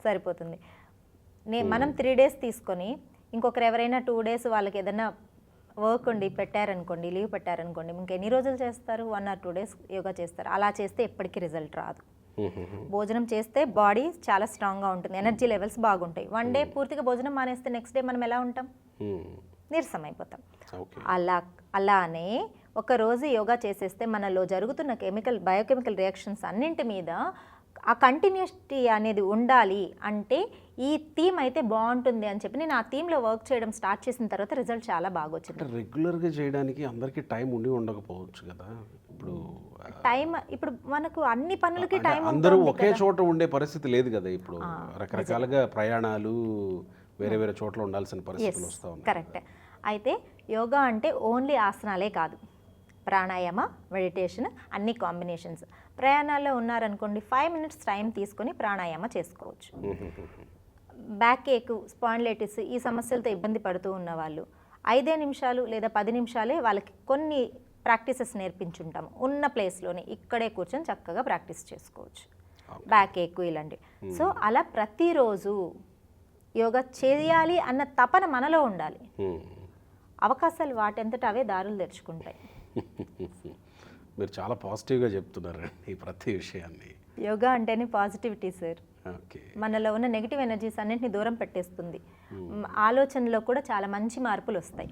సరిపోతుంది. మనం 3 days తీసుకొని ఇంకొకరు ఎవరైనా 2 days వాళ్ళకి ఏదైనా వర్క్ ఉండి పెట్టారనుకోండి, లీవ్ పెట్టారనుకోండి, ఇంకెన్ని రోజులు చేస్తారు? 1 or 2 days యోగా చేస్తారు. అలా చేస్తే ఎప్పటికీ రిజల్ట్ రాదు. భోజనం చేస్తే బాడీ చాలా స్ట్రాంగ్గా ఉంటుంది, ఎనర్జీ లెవెల్స్ బాగుంటాయి. 1 day పూర్తిగా భోజనం మానేస్తే నెక్స్ట్ డే మనం ఎలా ఉంటాం? నీరసం అయిపోతాం. అలానే ఒక రోజు యోగా చేసేస్తే మనలో జరుగుతున్న బయోకెమికల్ రియాక్షన్స్ అన్నింటి మీద ఆ కంటిన్యూటీ అనేది ఉండాలి. అంటే ఈ థీమ్ అయితే బాగుంటుంది అని చెప్పి నేను ఆ థీమ్లో వర్క్ చేయడం స్టార్ట్ చేసిన తర్వాత రిజల్ట్ చాలా బాగా వచ్చింది. రెగ్యులర్గా చేయడానికి అందరికీ టైం ఉండకపోవచ్చు కదా, ఇప్పుడు మనకు అన్ని పనులకి టైం, అందరూ ఒకే చోట ఉండే పరిస్థితి లేదు కదా, ఇప్పుడు రకరకాలుగా ప్రయాణాలు, వేరే వేరే చోట్ల ఉండాల్సిన పరిస్థితులు వస్తూ ఉన్నాయి. కరెక్ట్. అయితే యోగా అంటే ఓన్లీ ఆసనాలే కాదు, ప్రాణాయామ, మెడిటేషన్, అన్ని కాంబినేషన్స్. ప్రయాణాల్లో ఉన్నారనుకోండి 5 minutes టైం తీసుకొని ప్రాణాయామ చేసుకోవచ్చు. బ్యాక్ ఏక్, స్పాండిలైటిస్ ఈ సమస్యలతో ఇబ్బంది పడుతూ ఉన్న వాళ్ళు 5 నిమిషాలు లేదా 10 నిమిషాలే వాళ్ళకి కొన్ని ప్రాక్టీసెస్ నేర్పించుంటాము. ఉన్న ప్లేస్లోనే ఇక్కడే కూర్చొని చక్కగా ప్రాక్టీస్ చేసుకోవచ్చు, బ్యాక్ ఏక్ ఇలాంటివి. సో అలా ప్రతిరోజు యోగా చేయాలి అన్న తపన మనలో ఉండాలి. అవకాశాలు వాటంతట అవే దారులు తెరుచుకుంటాయి. మీరు చాలా పాజిటివ్గా చెప్తున్నారండి ఈ ప్రతి విషయాన్ని. యోగా అంటేనే పాజిటివిటీ సార్. మనలో ఉన్న నెగిటివ్ ఎనర్జీస్ అన్నింటినీ దూరం పెట్టేస్తుంది. ఆలోచనలో కూడా చాలా మంచి మార్పులు వస్తాయి.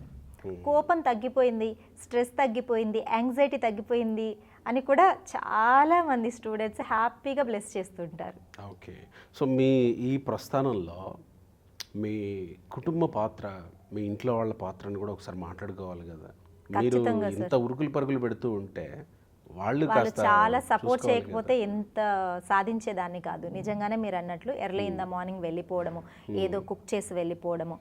కోపం తగ్గిపోయింది, స్ట్రెస్ తగ్గిపోయింది, యాంగ్జైటీ తగ్గిపోయింది అని కూడా చాలామంది స్టూడెంట్స్ హ్యాపీగా బ్లెస్ చేస్తుంటారు. ఓకే, సో మీ ఈ ప్రస్థానంలో మీ కుటుంబ పాత్ర, మీ ఇంట్లో వాళ్ళ పాత్రని కూడా ఒకసారి మాట్లాడుకోవాలి కదా. మీరు ఖచ్చితంగా ఇంత ఉరుకులు పరుగులు పెడుతూ ఉంటే వాళ్ళు వాళ్ళు కాస్త చాలా సపోర్ట్ చూసుకోవాలి చేయకపోతే ఎంత సాధించేదాన్ని కాదు. నిజంగానే మీరు అన్నట్లు ఎర్లీ ఇన్ ద మార్నింగ్ వెళ్ళిపోవడము, ఏదో కుక్ చేసి వెళ్ళిపోవడము,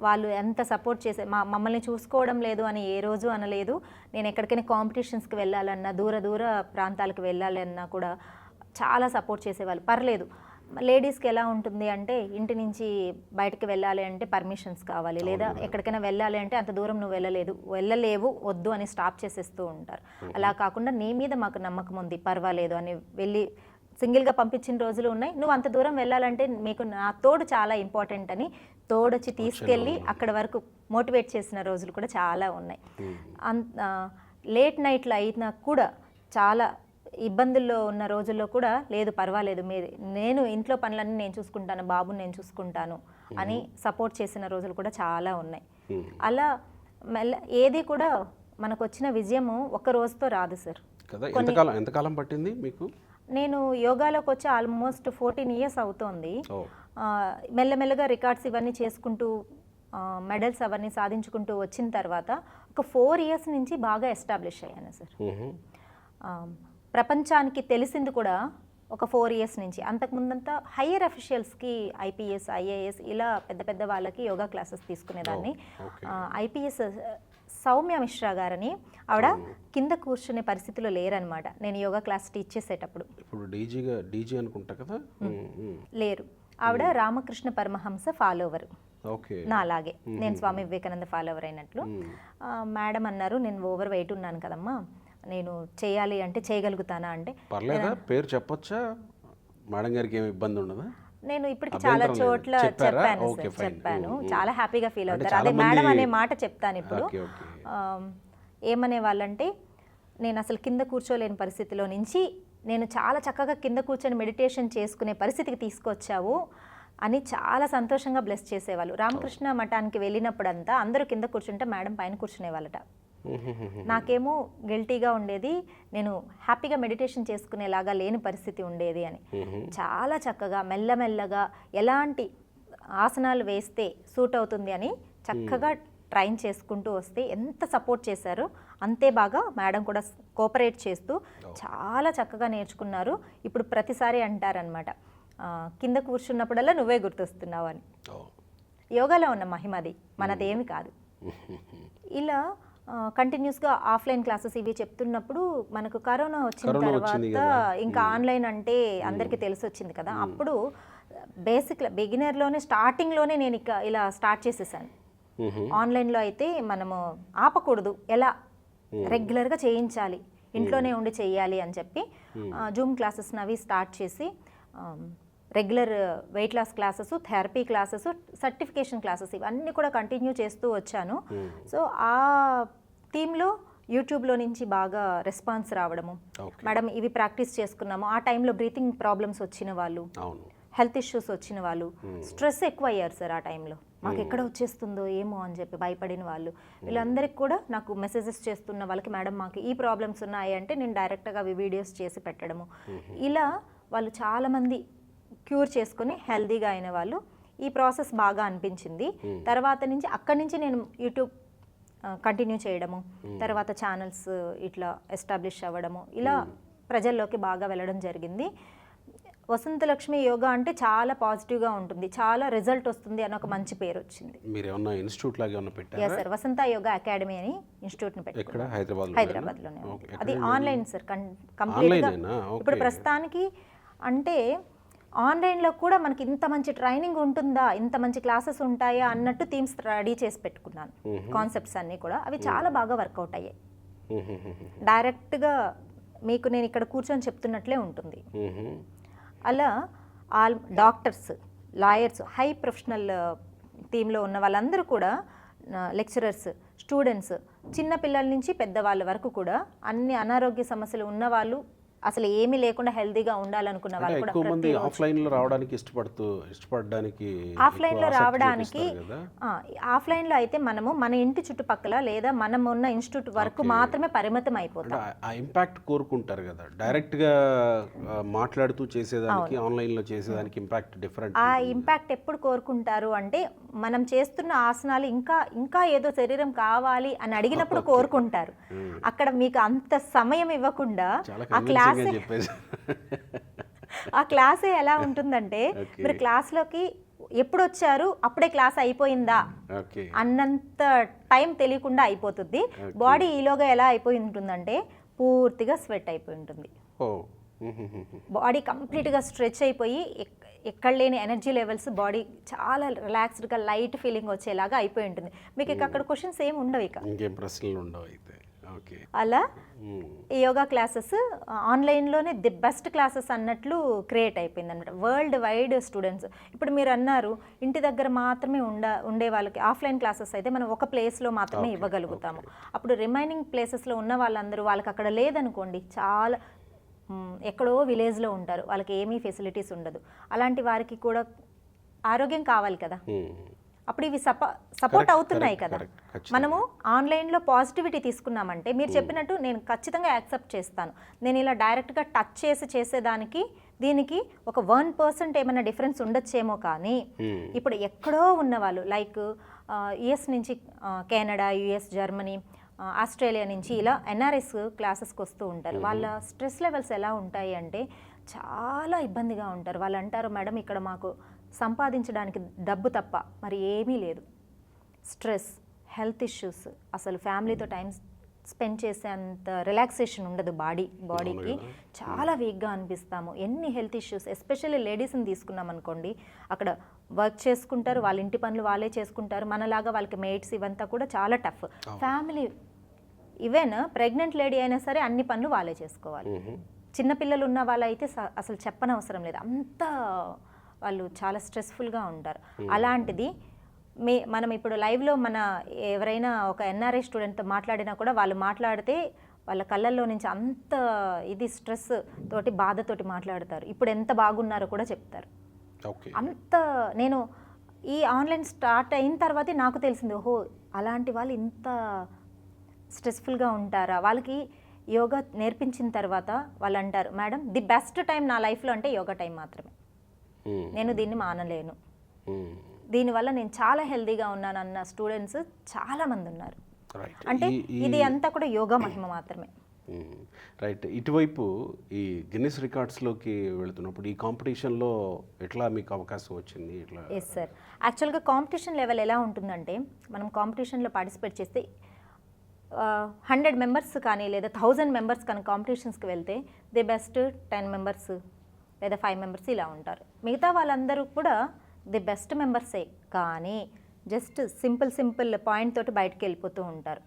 వాళ్ళు ఎంత సపోర్ట్ చేసే మమ్మల్ని చూసుకోవడం లేదు అని ఏ రోజు అనలేదు. నేను ఎక్కడికైనా కాంపిటీషన్స్కి వెళ్ళాలన్నా, దూర దూర ప్రాంతాలకు వెళ్ళాలన్నా కూడా చాలా సపోర్ట్ చేసేవాళ్ళు. పర్లేదు, లేడీస్కి ఎలా ఉంటుంది అంటే ఇంటి నుంచి బయటకు వెళ్ళాలి అంటే పర్మిషన్స్ కావాలి, లేదా ఎక్కడికైనా వెళ్ళాలి అంటే అంత దూరం నువ్వు వెళ్ళలేవు, వద్దు అని స్టాప్ చేసేస్తూ ఉంటారు. అలా కాకుండా నీ మీద మాకు నమ్మకం ఉంది, పర్వాలేదు అని వెళ్ళి సింగిల్గా పంపించిన రోజులు ఉన్నాయి. నువ్వు అంత దూరం వెళ్ళాలంటే మీకు నా తోడు చాలా ఇంపార్టెంట్ అని తోడొచ్చి తీసుకెళ్ళి అక్కడ వరకు మోటివేట్ చేసిన రోజులు కూడా చాలా ఉన్నాయి. లేట్ నైట్లు అయినా కూడా చాలా ఇబ్బందుల్లో ఉన్న రోజుల్లో కూడా లేదు పర్వాలేదు, నేను ఇంట్లో పనులన్నీ నేను చూసుకుంటాను, బాబుని నేను చూసుకుంటాను అని సపోర్ట్ చేసిన రోజులు కూడా చాలా ఉన్నాయి. అలా ఏది కూడా మనకు వచ్చిన విజయము ఒక్క రోజుతో రాదు సార్. ఎంతకాలం పట్టింది మీకు? నేను యోగాలోకి వచ్చి ఆల్మోస్ట్ 14 years అవుతోంది. మెల్లమెల్లగా రికార్డ్స్ ఇవన్నీ చేసుకుంటూ మెడల్స్ అవన్నీ సాధించుకుంటూ వచ్చిన తర్వాత ఒక 4 years నుంచి బాగా ఎస్టాబ్లిష్ అయ్యాను సార్. ప్రపంచానికి తెలిసింది కూడా ఒక 4 years నుంచి. అంతకుముందంతా హయ్యర్ అఫీషియల్స్కి IPS, IAS ఇలా పెద్ద పెద్ద వాళ్ళకి యోగా క్లాసెస్ తీసుకునేదాన్ని. IPS సౌమ్య మిశ్రా గారని ఆవిడ కింద కూర్చునే పరిస్థితిలో లేరనమాట నేను యోగా క్లాస్ టీచ్ చేసేటప్పుడు. ఇప్పుడు డీజీ అనుకుంటా కదా. లేరు, ఆవిడ రామకృష్ణ పరమహంస ఫాలోవర్. నా అలాగే నేను స్వామి వివేకానంద ఫాలోవర్ అయినట్లు. మేడం అన్నారు, నేను ఓవర్ వెయిట్ ఉన్నాను కదమ్మా, నేను చేయాలి అంటే చేయగలుగుతానా అంటే. పర్లేదా, పేరు చెప్పొచ్చా? మేడం గారికి ఏమి ఇబ్బంది ఉండదా? నేను ఇప్పటికి చాలా చోట్ల చెప్పాను, చాలా హ్యాపీగా ఫీల్ అవుతారు. అదే మేడం అనే మాట చెప్తాను ఇప్పుడు. ఏమనే వాళ్ళంటే, నేను అసలు కింద కూర్చోలేని పరిస్థితిలో నుంచి నేను చాలా చక్కగా కింద కూర్చొని మెడిటేషన్ చేసుకునే పరిస్థితికి తీసుకొచ్చావు అని చాలా సంతోషంగా బ్లెస్ చేసేవాళ్ళు. రామకృష్ణ మఠానికి వెళ్ళినప్పుడంతా అందరూ కింద కూర్చుంటే మేడం పైన కూర్చునేవాళ్ళట. నాకేమో గిల్టీగా ఉండేది, నేను హ్యాపీగా మెడిటేషన్ చేసుకునేలాగా లేని పరిస్థితి ఉండేది అని. చాలా చక్కగా మెల్లమెల్లగా ఎలాంటి ఆసనాలు వేస్తే సూట్ అవుతుంది అని చక్కగా ట్రైన్ చేసుకుంటూ వస్తే ఎంత సపోర్ట్ చేశారో అంతే బాగా మేడం కూడా కోఆపరేట్ చేస్తూ చాలా చక్కగా నేర్చుకున్నారు. ఇప్పుడు ప్రతిసారి అంటారనమాట, కింద కూర్చున్నప్పుడల్లా నువ్వే గుర్తొస్తున్నావు అని. యోగాలో ఉన్న మహిమది, మనదేమి కాదు. ఇలా కంటిన్యూస్గా ఆఫ్లైన్ క్లాసెస్ ఇవి చెప్తున్నప్పుడు మనకు కరోనా వచ్చిన తర్వాత ఇంకా ఆన్లైన్ అంటే అందరికీ తెలిసి వచ్చింది కదా. అప్పుడు బిగినర్లోనే స్టార్టింగ్లోనే నేను ఇలా స్టార్ట్ చేసేసాను. ఆన్లైన్లో అయితే మనము ఆపకూడదు, ఎలా రెగ్యులర్గా చేయించాలి, ఇంట్లోనే ఉండి చేయాలి అని చెప్పి జూమ్ క్లాసెస్ అవి స్టార్ట్ చేసి regular weight loss classes, therapy classes, certification classes ఇవన్నీ కూడా కంటిన్యూ చేస్తూ వచ్చాను. సో ఆ థీమ్లో యూట్యూబ్లో నుంచి బాగా రెస్పాన్స్ రావడము, మేడం ఇవి ప్రాక్టీస్ చేసుకున్నాము. ఆ టైంలో బ్రీతింగ్ ప్రాబ్లమ్స్ వచ్చిన వాళ్ళు, హెల్త్ ఇష్యూస్ వచ్చిన వాళ్ళు, స్ట్రెస్ ఎక్కువ అయ్యారు సార్ ఆ టైంలో. మాకు ఎక్కడ వచ్చేస్తుందో ఏమో అని చెప్పి భయపడిన వాళ్ళు, వీళ్ళందరికీ కూడా నాకు మెసేజెస్ చేస్తున్న వాళ్ళకి మేడం మాకు ఈ ప్రాబ్లమ్స్ ఉన్నాయి అంటే నేను డైరెక్ట్గా అవి వీడియోస్ చేసి పెట్టడము. ఇలా వాళ్ళు చాలామంది క్యూర్ చేసుకుని హెల్దీగా అయిన వాళ్ళు. ఈ ప్రాసెస్ బాగా అనిపించింది. తర్వాత నుంచి అక్కడి నుంచి నేను యూట్యూబ్ కంటిన్యూ చేయడము, తర్వాత ఛానల్స్ ఇట్లా ఎస్టాబ్లిష్ అవ్వడము, ఇలా ప్రజల్లోకి బాగా వెళ్ళడం జరిగింది. వసంతలక్ష్మి యోగా అంటే చాలా పాజిటివ్గా ఉంటుంది, చాలా రిజల్ట్ వస్తుంది అని ఒక మంచి పేరు వచ్చింది. మీరు ఏమన్నా ఇన్స్టిట్యూట్ లాగా ఏమన్నా పెట్టారా? yes సార్, వసంత యోగా అకాడమీ అని ఇన్స్టిట్యూట్ని పెట్టారు హైదరాబాద్లోనే. అది ఆన్లైన్ సార్, కంప్లీట్గా. ఇప్పుడు ప్రస్తుతానికి అంటే ఆన్లైన్లో కూడా మనకి ఇంత మంచి ట్రైనింగ్ ఉంటుందా, ఇంత మంచి క్లాసెస్ ఉంటాయా అన్నట్టు థీమ్స్ రెడీ చేసి పెట్టుకున్నాను. కాన్సెప్ట్స్ అన్నీ కూడా అవి చాలా బాగా వర్కౌట్ అయ్యాయి. డైరెక్ట్గా మీకు నేను ఇక్కడ కూర్చొని చెప్తున్నట్లే ఉంటుంది. అలా డాక్టర్స్, లాయర్స్, హై ప్రొఫెషనల్ థీమ్లో ఉన్న వాళ్ళందరూ కూడా, లెక్చరర్స్, స్టూడెంట్స్, చిన్న పిల్లల నుంచి పెద్దవాళ్ళ వరకు కూడా అన్ని అనారోగ్య సమస్యలు ఉన్నవాళ్ళు, అసలు ఏమీ లేకుండా హెల్తీగా ఉండాలనుకున్న అంటే వాళ్ళు కూడా ఎక్కువ మంది ఆఫ్లైన్లో రావడానికి ఇష్టపడడానికి ఆఫ్లైన్లో ఎక్కువ ఆసక్తి రావడానికి చూపిస్తారు కదా. ఆఫ్లైన్లో అయితే మనము మన ఇంటి చుట్టుపక్కల లేదా మనం ఉన్న ఇన్స్టిట్యూట్ వరకు మాత్రమే పరిమితం అయిపోతాం. అంటే ఆ ఇంపాక్ట్ కోరుకుంటారు కదా, డైరెక్ట్గా మాట్లాడుతూ చేసేదానికి ఆన్లైన్లో చేసేదానికి ఇంపాక్ట్ డిఫరెంట్. ఆ ఇంపాక్ట్ ఎప్పుడు కోరుకుంటారు అంటే మనం చేస్తున్న ఆసనాలు ఇంకా ఇంకా ఏదో శరీరం కావాలి అని అడిగినప్పుడు కోరుకుంటారు. అక్కడ మీకు అంత సమయం ఇవ్వకుండా చాలా ఆ క్లాసే చెప్పేసి ఆ క్లాసే ఎలా ఉంటుందంటే మీరు క్లాస్లోకి ఎప్పుడు వచ్చారు అప్పుడే క్లాస్ అయిపోయిందా ఓకే అన్నంత టైం తెలియకుండా అయిపోతుంది. బాడీ ఈలోగా ఎలా అయిపోయి ఉంటుందంటే పూర్తిగా స్వెట్ అయిపోయి ఉంటుంది. ఓ బాడీ కంప్లీట్గా స్ట్రెచ్ అయిపోయి ఎక్కడ లేని ఎనర్జీ లెవెల్స్ బాడీ చాలా రిలాక్స్డ్గా లైట్ ఫీలింగ్ వచ్చేలాగా అయిపోయి ఉంటుంది. మీకు ఇక అక్కడ క్వశ్చన్స్ ఏమి ఉండవు. ఇక ఇంకేం ప్రశ్నలు ఉండవు అయితే. ఓకే అలా ఈ యోగా క్లాసెస్ ఆన్లైన్లోనే ది బెస్ట్ క్లాసెస్ అన్నట్లు క్రియేట్ అయిపోయింది అనమాట. వరల్డ్ వైడ్ స్టూడెంట్స్ ఇప్పుడు మీరు అన్నారు ఇంటి దగ్గర మాత్రమే ఉండే వాళ్ళకి ఆఫ్లైన్ క్లాసెస్ అయితే మనం ఒక ప్లేస్లో మాత్రమే ఇవ్వగలుగుతాము. అప్పుడు రిమైనింగ్ ప్లేసెస్లో ఉన్న వాళ్ళందరూ వాళ్ళకి అక్కడ లేదనుకోండి, చాలా ఎక్కడో విలేజ్లో ఉంటారు, వాళ్ళకి ఏమీ ఫెసిలిటీస్ ఉండదు. అలాంటి వారికి కూడా ఆరోగ్యం కావాలి కదా, అప్పుడు ఇవి సపోర్ట్ అవుతున్నాయి కదా. మనము ఆన్లైన్లో పాజిటివిటీ తీసుకున్నామంటే మీరు చెప్పినట్టు నేను ఖచ్చితంగా యాక్సెప్ట్ చేస్తాను. నేను ఇలా డైరెక్ట్గా టచ్ చేసేదానికి దీనికి ఒక 1% ఏమైనా డిఫరెన్స్ ఉండొచ్చేమో, కానీ ఇప్పుడు ఎక్కడో ఉన్నవాళ్ళు లైక్ యుఎస్ నుంచి కెనడా, యుఎస్, జర్మనీ, ఆస్ట్రేలియా నుంచి ఇలా ఎన్ఆర్ఎస్ క్లాసెస్కి వస్తూ ఉంటారు. వాళ్ళ స్ట్రెస్ లెవెల్స్ ఎలా ఉంటాయి అంటే చాలా ఇబ్బందిగా ఉంటారు. వాళ్ళు అంటారు, మేడం ఇక్కడ మాకు సంపాదించడానికి డబ్బు తప్ప మరి ఏమీ లేదు. స్ట్రెస్, హెల్త్ ఇష్యూస్, అసలు ఫ్యామిలీతో టైం స్పెండ్ చేసేంత రిలాక్సేషన్ ఉండదు బాడీకి. చాలా వీక్గా అనిపిస్తాము. ఎన్ని హెల్త్ ఇష్యూస్, ఎస్పెషల్లీ లేడీస్ని తీసుకున్నాం అనుకోండి, అక్కడ వర్క్ చేసుకుంటారు, వాళ్ళ ఇంటి పనులు వాళ్ళే చేసుకుంటారు. మనలాగా వాళ్ళకి మేట్స్ ఇవంతా కూడా చాలా tough. Family even pregnant lady అయినా సరే అన్ని పనులు వాళ్ళే చేసుకోవాలి. చిన్నపిల్లలు ఉన్న వాళ్ళైతే అసలు చెప్పనవసరం లేదు, అంత వాళ్ళు చాలా స్ట్రెస్ఫుల్గా ఉంటారు. అలాంటిది మనం ఇప్పుడు లైవ్లో మన ఎవరైనా ఒక ఎన్ఆర్ఐ స్టూడెంట్తో మాట్లాడినా కూడా వాళ్ళు మాట్లాడితే వాళ్ళ కళ్ళల్లో నుంచి అంత ఇది స్ట్రెస్ తోటి బాధతోటి మాట్లాడతారు. ఇప్పుడు ఎంత బాగున్నారో కూడా చెప్తారు. అంత నేను ఈ ఆన్లైన్ స్టార్ట్ అయిన తర్వాతే నాకు తెలిసింది, ఓహో అలాంటి వాళ్ళు ఇంత స్ట్రెస్ఫుల్గా ఉంటారా. వాళ్ళకి యోగా నేర్పించిన తర్వాత వాళ్ళు అంటారు, మేడం ది బెస్ట్ టైం నా లైఫ్లో అంటే యోగా టైం మాత్రమే, నేను దీన్ని మానలేను, దీనివల్ల నేను చాలా హెల్తీగా ఉన్నాను అన్న స్టూడెంట్స్ చాలామంది ఉన్నారు. అంటే ఇది అంతా కూడా యోగా మహిమ మాత్రమే. రైట్. ఇటువైపు ఈ గిన్నిస్ రికార్డ్స్లోకి వెళుతున్నప్పుడు ఈ కాంపిటీషన్లో ఎట్లా మీకు అవకాశం వచ్చింది? ఇట్లా ఎస్ సార్, యాక్చువల్గా కాంపిటీషన్ లెవెల్ ఎలా ఉంటుందంటే మనం కాంపిటీషన్లో పార్టిసిపేట్ చేస్తే 100 మెంబర్స్ కానీ లేదా 1000 మెంబర్స్ కానీ కాంపిటీషన్స్కి వెళ్తే ది బెస్ట్ 10 మెంబర్స్ లేదా 5 మెంబర్స్ ఇలా ఉంటారు. మిగతా వాళ్ళందరూ కూడా ది బెస్ట్ మెంబర్సే, కానీ జస్ట్ సింపుల్ పాయింట్ తోటి బయటకు వెళ్ళిపోతూ ఉంటారు.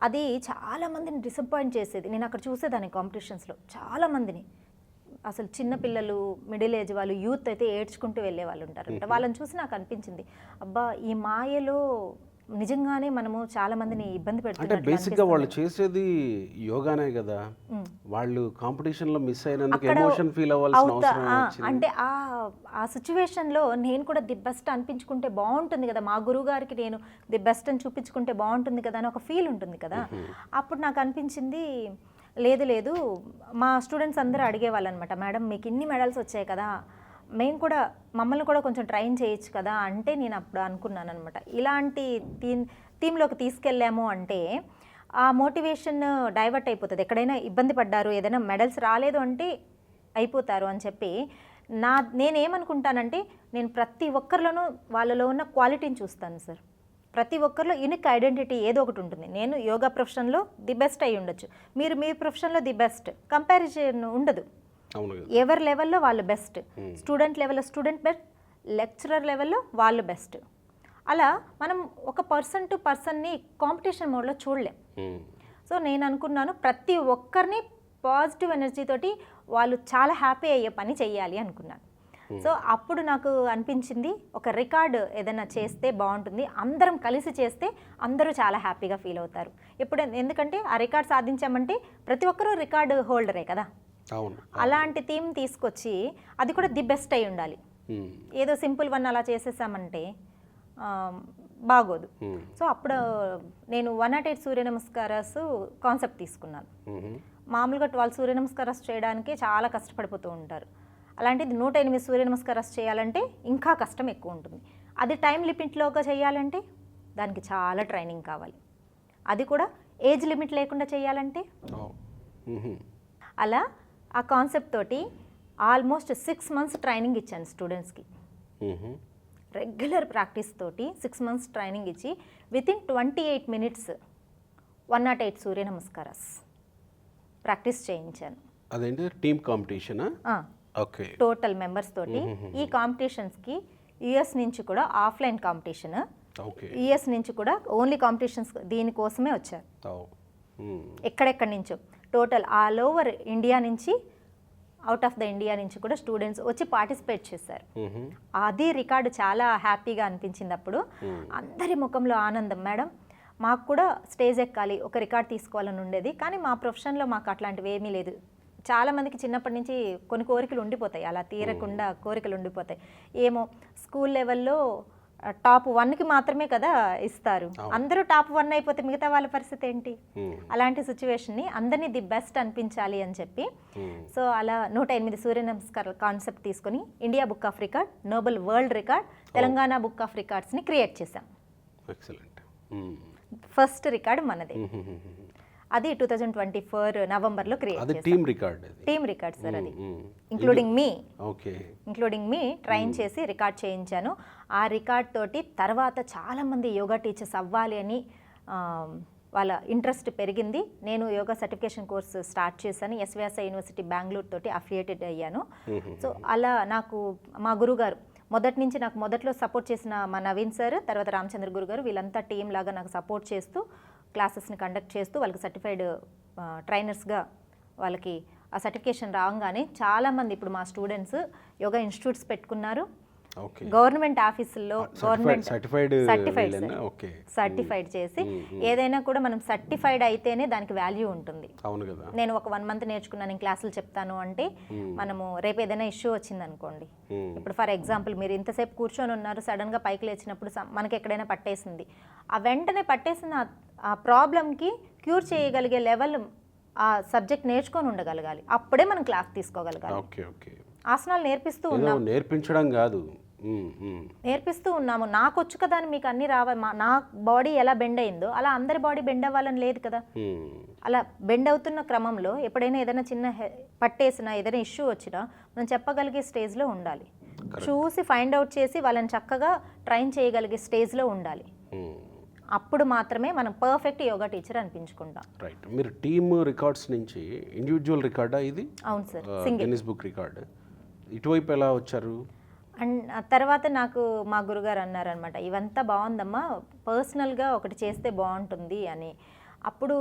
అది చాలామందిని డిసప్పాయింట్ చేసేది. నేను అక్కడ చూసేదాన్ని కాంపిటీషన్స్లో చాలామందిని, అసలు చిన్నపిల్లలు, మిడిల్ ఏజ్ వాళ్ళు, యూత్ అయితే ఏడ్చుకుంటూ వెళ్ళే వాళ్ళు ఉంటారంట. వాళ్ళని చూసి నాకు అనిపించింది, అబ్బా ఈ మాయలో నిజంగానే మనము చాలా మందిని ఇబ్బంది పెడుతున్నాం. అంటే బేసిక్గా వాళ్ళు చేసేది యోగానే కదా, వాళ్ళు కాంపిటీషన్లో మిస్ అయినందుకు ఎమోషన్ ఫీల్ అవ్వాల్సిన అవసరం వచ్చింది. అంటే ఆ సిచ్యువేషన్లో నేను కూడా ది బెస్ట్ అనిపించుకుంటే బాగుంటుంది కదా, మా గురువు గారికి నేను ది బెస్ట్ అని చూపించుకుంటే బాగుంటుంది కదా అని ఒక ఫీల్ ఉంటుంది కదా. అప్పుడు నాకు అనిపించింది, లేదు మా స్టూడెంట్స్ అందరూ అడిగేవాళ్ళు అనమాట, మేడం మీకు ఇన్ని మెడల్స్ వచ్చాయి కదా, మమ్మల్ని కూడా కొంచెం ట్రైన్ చేయొచ్చు కదా అంటే, నేను అప్పుడు అనుకున్నాను అనమాట, ఇలాంటి థీమ్లోకి తీసుకెళ్ళాము అంటే ఆ మోటివేషన్ డైవర్ట్ అయిపోతుంది. ఎక్కడైనా ఇబ్బంది పడ్డారు, ఏదైనా మెడల్స్ రాలేదు అంటే అయిపోతారు అని చెప్పి నేనేమనుకుంటానంటే, నేను ప్రతి ఒక్కరిలోనూ వాళ్ళలో ఉన్న క్వాలిటీని చూస్తాను సార్. ప్రతి ఒక్కరిలో యూనిక్ ఐడెంటిటీ ఏదో ఒకటి ఉంటుంది. నేను యోగా ప్రొఫెషన్లో ది బెస్ట్ అయి ఉండొచ్చు, మీరు మీ ప్రొఫెషన్లో ది బెస్ట్, కంపారిజన్ ఉండదు. ఎవరి లెవెల్లో వాళ్ళు బెస్ట్, స్టూడెంట్ లెవెల్లో స్టూడెంట్ బెస్ట్, లెక్చరర్ లెవెల్లో వాళ్ళు బెస్ట్. అలా మనం ఒక పర్సన్ టు పర్సన్ని కాంపిటీషన్ మోడ్లో చూడలేం. సో నేను అనుకున్నాను, ప్రతి ఒక్కరిని పాజిటివ్ ఎనర్జీ తోటి వాళ్ళు చాలా హ్యాపీ అయ్యే పని చెయ్యాలి అనుకున్నాను. సో అప్పుడు నాకు అనిపించింది, ఒక రికార్డు ఏదైనా చేస్తే బాగుంటుంది, అందరం కలిసి చేస్తే అందరూ చాలా హ్యాపీగా ఫీల్ అవుతారు. ఎందుకంటే ఆ రికార్డ్ సాధించామంటే ప్రతి ఒక్కరూ రికార్డు హోల్డరే కదా. అవును. అలాంటి థీమ్ తీసుకొచ్చి అది కూడా ది బెస్ట్ అయి ఉండాలి. ఏదో సింపుల్ వన్ అలా చేసేసామంటే బాగోదు. సో అప్పుడు నేను 108 సూర్య నమస్కారాస్ కాన్సెప్ట్ తీసుకున్నాను. మామూలుగా 12 సూర్య నమస్కారాస్ చేయడానికి చాలా కష్టపడిపోతూ ఉంటారు. అలాంటిది 108 సూర్య నమస్కారాస్ చేయాలంటే ఇంకా కష్టం ఎక్కువ ఉంటుంది. అది టైం లిమిట్లోగా చేయాలంటే దానికి చాలా ట్రైనింగ్ కావాలి. అది కూడా ఏజ్ లిమిట్ లేకుండా చేయాలంటే అలా ఆ కాన్సెప్ట్ తోటి ఆల్మోస్ట్ 6 months ట్రైనింగ్ ఇచ్చాను స్టూడెంట్స్కి. రెగ్యులర్ ప్రాక్టీస్ తోటి 6 months ట్రైనింగ్ ఇచ్చి వితిన్ 28 minutes 108 సూర్య నమస్కారాస్ ప్రాక్టీస్ చేయించాను. అదేంటి టీమ్ కాంపిటీషనా? ఓకే. టోటల్ మెంబర్స్ తోటి. ఈ కాంపిటీషన్స్కి యుఎస్ నుంచి కూడా ఆఫ్లైన్ కాంపిటీషన్, యుఎస్ నుంచి కూడా ఓన్లీ కాంపిటీషన్స్ దీనికోసమే వచ్చారు. ఎక్కడెక్కడి నుంచో టోటల్ ఆల్ ఓవర్ ఇండియా నుంచి, అవుట్ ఆఫ్ ద ఇండియా నుంచి కూడా స్టూడెంట్స్ వచ్చి పార్టిసిపేట్ చేశారు. అది రికార్డు చాలా హ్యాపీగా అనిపించింది. అప్పుడు అందరి ముఖంలో ఆనందం. మేడం మాకు కూడా స్టేజ్ ఎక్కాలి, ఒక రికార్డ్ తీసుకోవాలని ఉండేది, కానీ మా ప్రొఫెషన్లో మాకు అట్లాంటివి ఏమీ లేదు. చాలామందికి చిన్నప్పటి నుంచి కొన్ని కోరికలు ఉండిపోతాయి, అలా తీరకుండా కోరికలు ఉండిపోతాయి. ఏమో స్కూల్ లెవెల్లో టాప్ 1కి మాత్రమే కదా ఇస్తారు, అందరూ టాప్ 1 అయిపోతే మిగతా వాళ్ళ పరిస్థితి ఏంటి? అలాంటి సిచ్యువేషన్ని అందరినీ ది బెస్ట్ అనిపించాలి అని చెప్పి సో అలా 108 సూర్య నమస్కారాల కాన్సెప్ట్ తీసుకొని India book of record, Nobel world record, Telangana book of రికార్డ్స్ని క్రియేట్ చేశాం. ఫస్ట్ రికార్డ్ మనదే. అది 2024 నవంబర్లో క్రియేట్ చేశాం. టీమ్ రికార్డ్ సార్ అది. ఇంక్లూడింగ్ మీ ట్రైన్ చేసి రికార్డ్ చేయించాను. ఆ రికార్డ్ తోటి తర్వాత చాలామంది యోగా టీచర్స్ అవ్వాలి అని వాళ్ళ ఇంట్రెస్ట్ పెరిగింది. నేను యోగా సర్టిఫికేషన్ కోర్స్ స్టార్ట్ చేశాను. ఎస్విఎస్ఐ యూనివర్సిటీ బెంగళూరు తోటి అఫిలియేటెడ్ అయ్యాను. సో అలా నాకు మా గురుగారు మొదట్లో సపోర్ట్ చేసిన మా నవీన్ సార్, తర్వాత రామచంద్ర గురుగారు, వీళ్ళంతా టీం లాగా నాకు సపోర్ట్ చేస్తూ క్లాసెస్ని కండక్ట్ చేస్తూ వాళ్ళకి సర్టిఫైడ్ ట్రైనర్స్గా వాళ్ళకి ఆ సర్టిఫికేషన్ రాగానే చాలామంది ఇప్పుడు మా స్టూడెంట్స్ యోగా ఇన్స్టిట్యూట్స్ పెట్టుకున్నారు. గవర్నమెంట్ ఆఫీసుల్లో సర్టిఫైడ్ చేసి ఏదైనా కూడా మనం సర్టిఫైడ్ అయితేనే దానికి వాల్యూ ఉంటుంది. నేను ఒక 1 month నేర్చుకున్నాను, నేను క్లాసులు చెప్తాను అంటే మనము రేపు ఏదైనా ఇష్యూ వచ్చింది అనుకోండి, ఇప్పుడు ఫర్ ఎగ్జాంపుల్ మీరు ఇంతసేపు కూర్చొని ఉన్నారు, సడన్గా పైకి లేచినప్పుడు మనకి ఎక్కడైనా పట్టేసింది, ఆ వెంటనే పట్టేసిన ఆ ప్రాబ్లంకి క్యూర్ చేయగలిగే లెవెల్ ఆ సబ్జెక్ట్ నేర్చుకొని ఉండగలగాలి. అప్పుడే మనం క్లాస్ తీసుకోగలగాలి. ఆసనాలు నేర్పించడం కాదు, నేర్పిస్తూ ఉన్నాము. నాకు వచ్చు కదా అని మీకు అన్ని రావాలి. నా బాడీ ఎలా బెండ్ అయిందో అలా అందరి బాడీ బెండ్ అవ్వాలని లేదు కదా. అలా బెండ్ అవుతున్న క్రమంలో ఎప్పుడైనా ఏదైనా చిన్న పట్టేసినా, ఏదైనా ఇష్యూ వచ్చినా మనం చెప్పగలిగే స్టేజ్లో ఉండాలి. చూసి ఫైండ్ అవుట్ చేసి వాళ్ళని చక్కగా ట్రైన్ చేయగలిగే స్టేజ్లో ఉండాలి. అప్పుడు మాత్రమే మనం పర్ఫెక్ట్ యోగా టీచర్ అనిపించుకుంటాం. రైట్. మీరు టీమ్ రికార్డ్స్ నుంచి ఇండివిజువల్ రికార్డా ఇది? అవును సార్, గిన్నిస్ బుక్ రికార్డ్. ఇటువైపు ఎలా వచ్చారు? అండ్ తర్వాత నాకు మా గురుగారు అన్నారనమాట, ఇవంతా బాగుందమ్మా, పర్సనల్గా ఒకటి చేస్తే బాగుంటుంది అని. అప్పుడు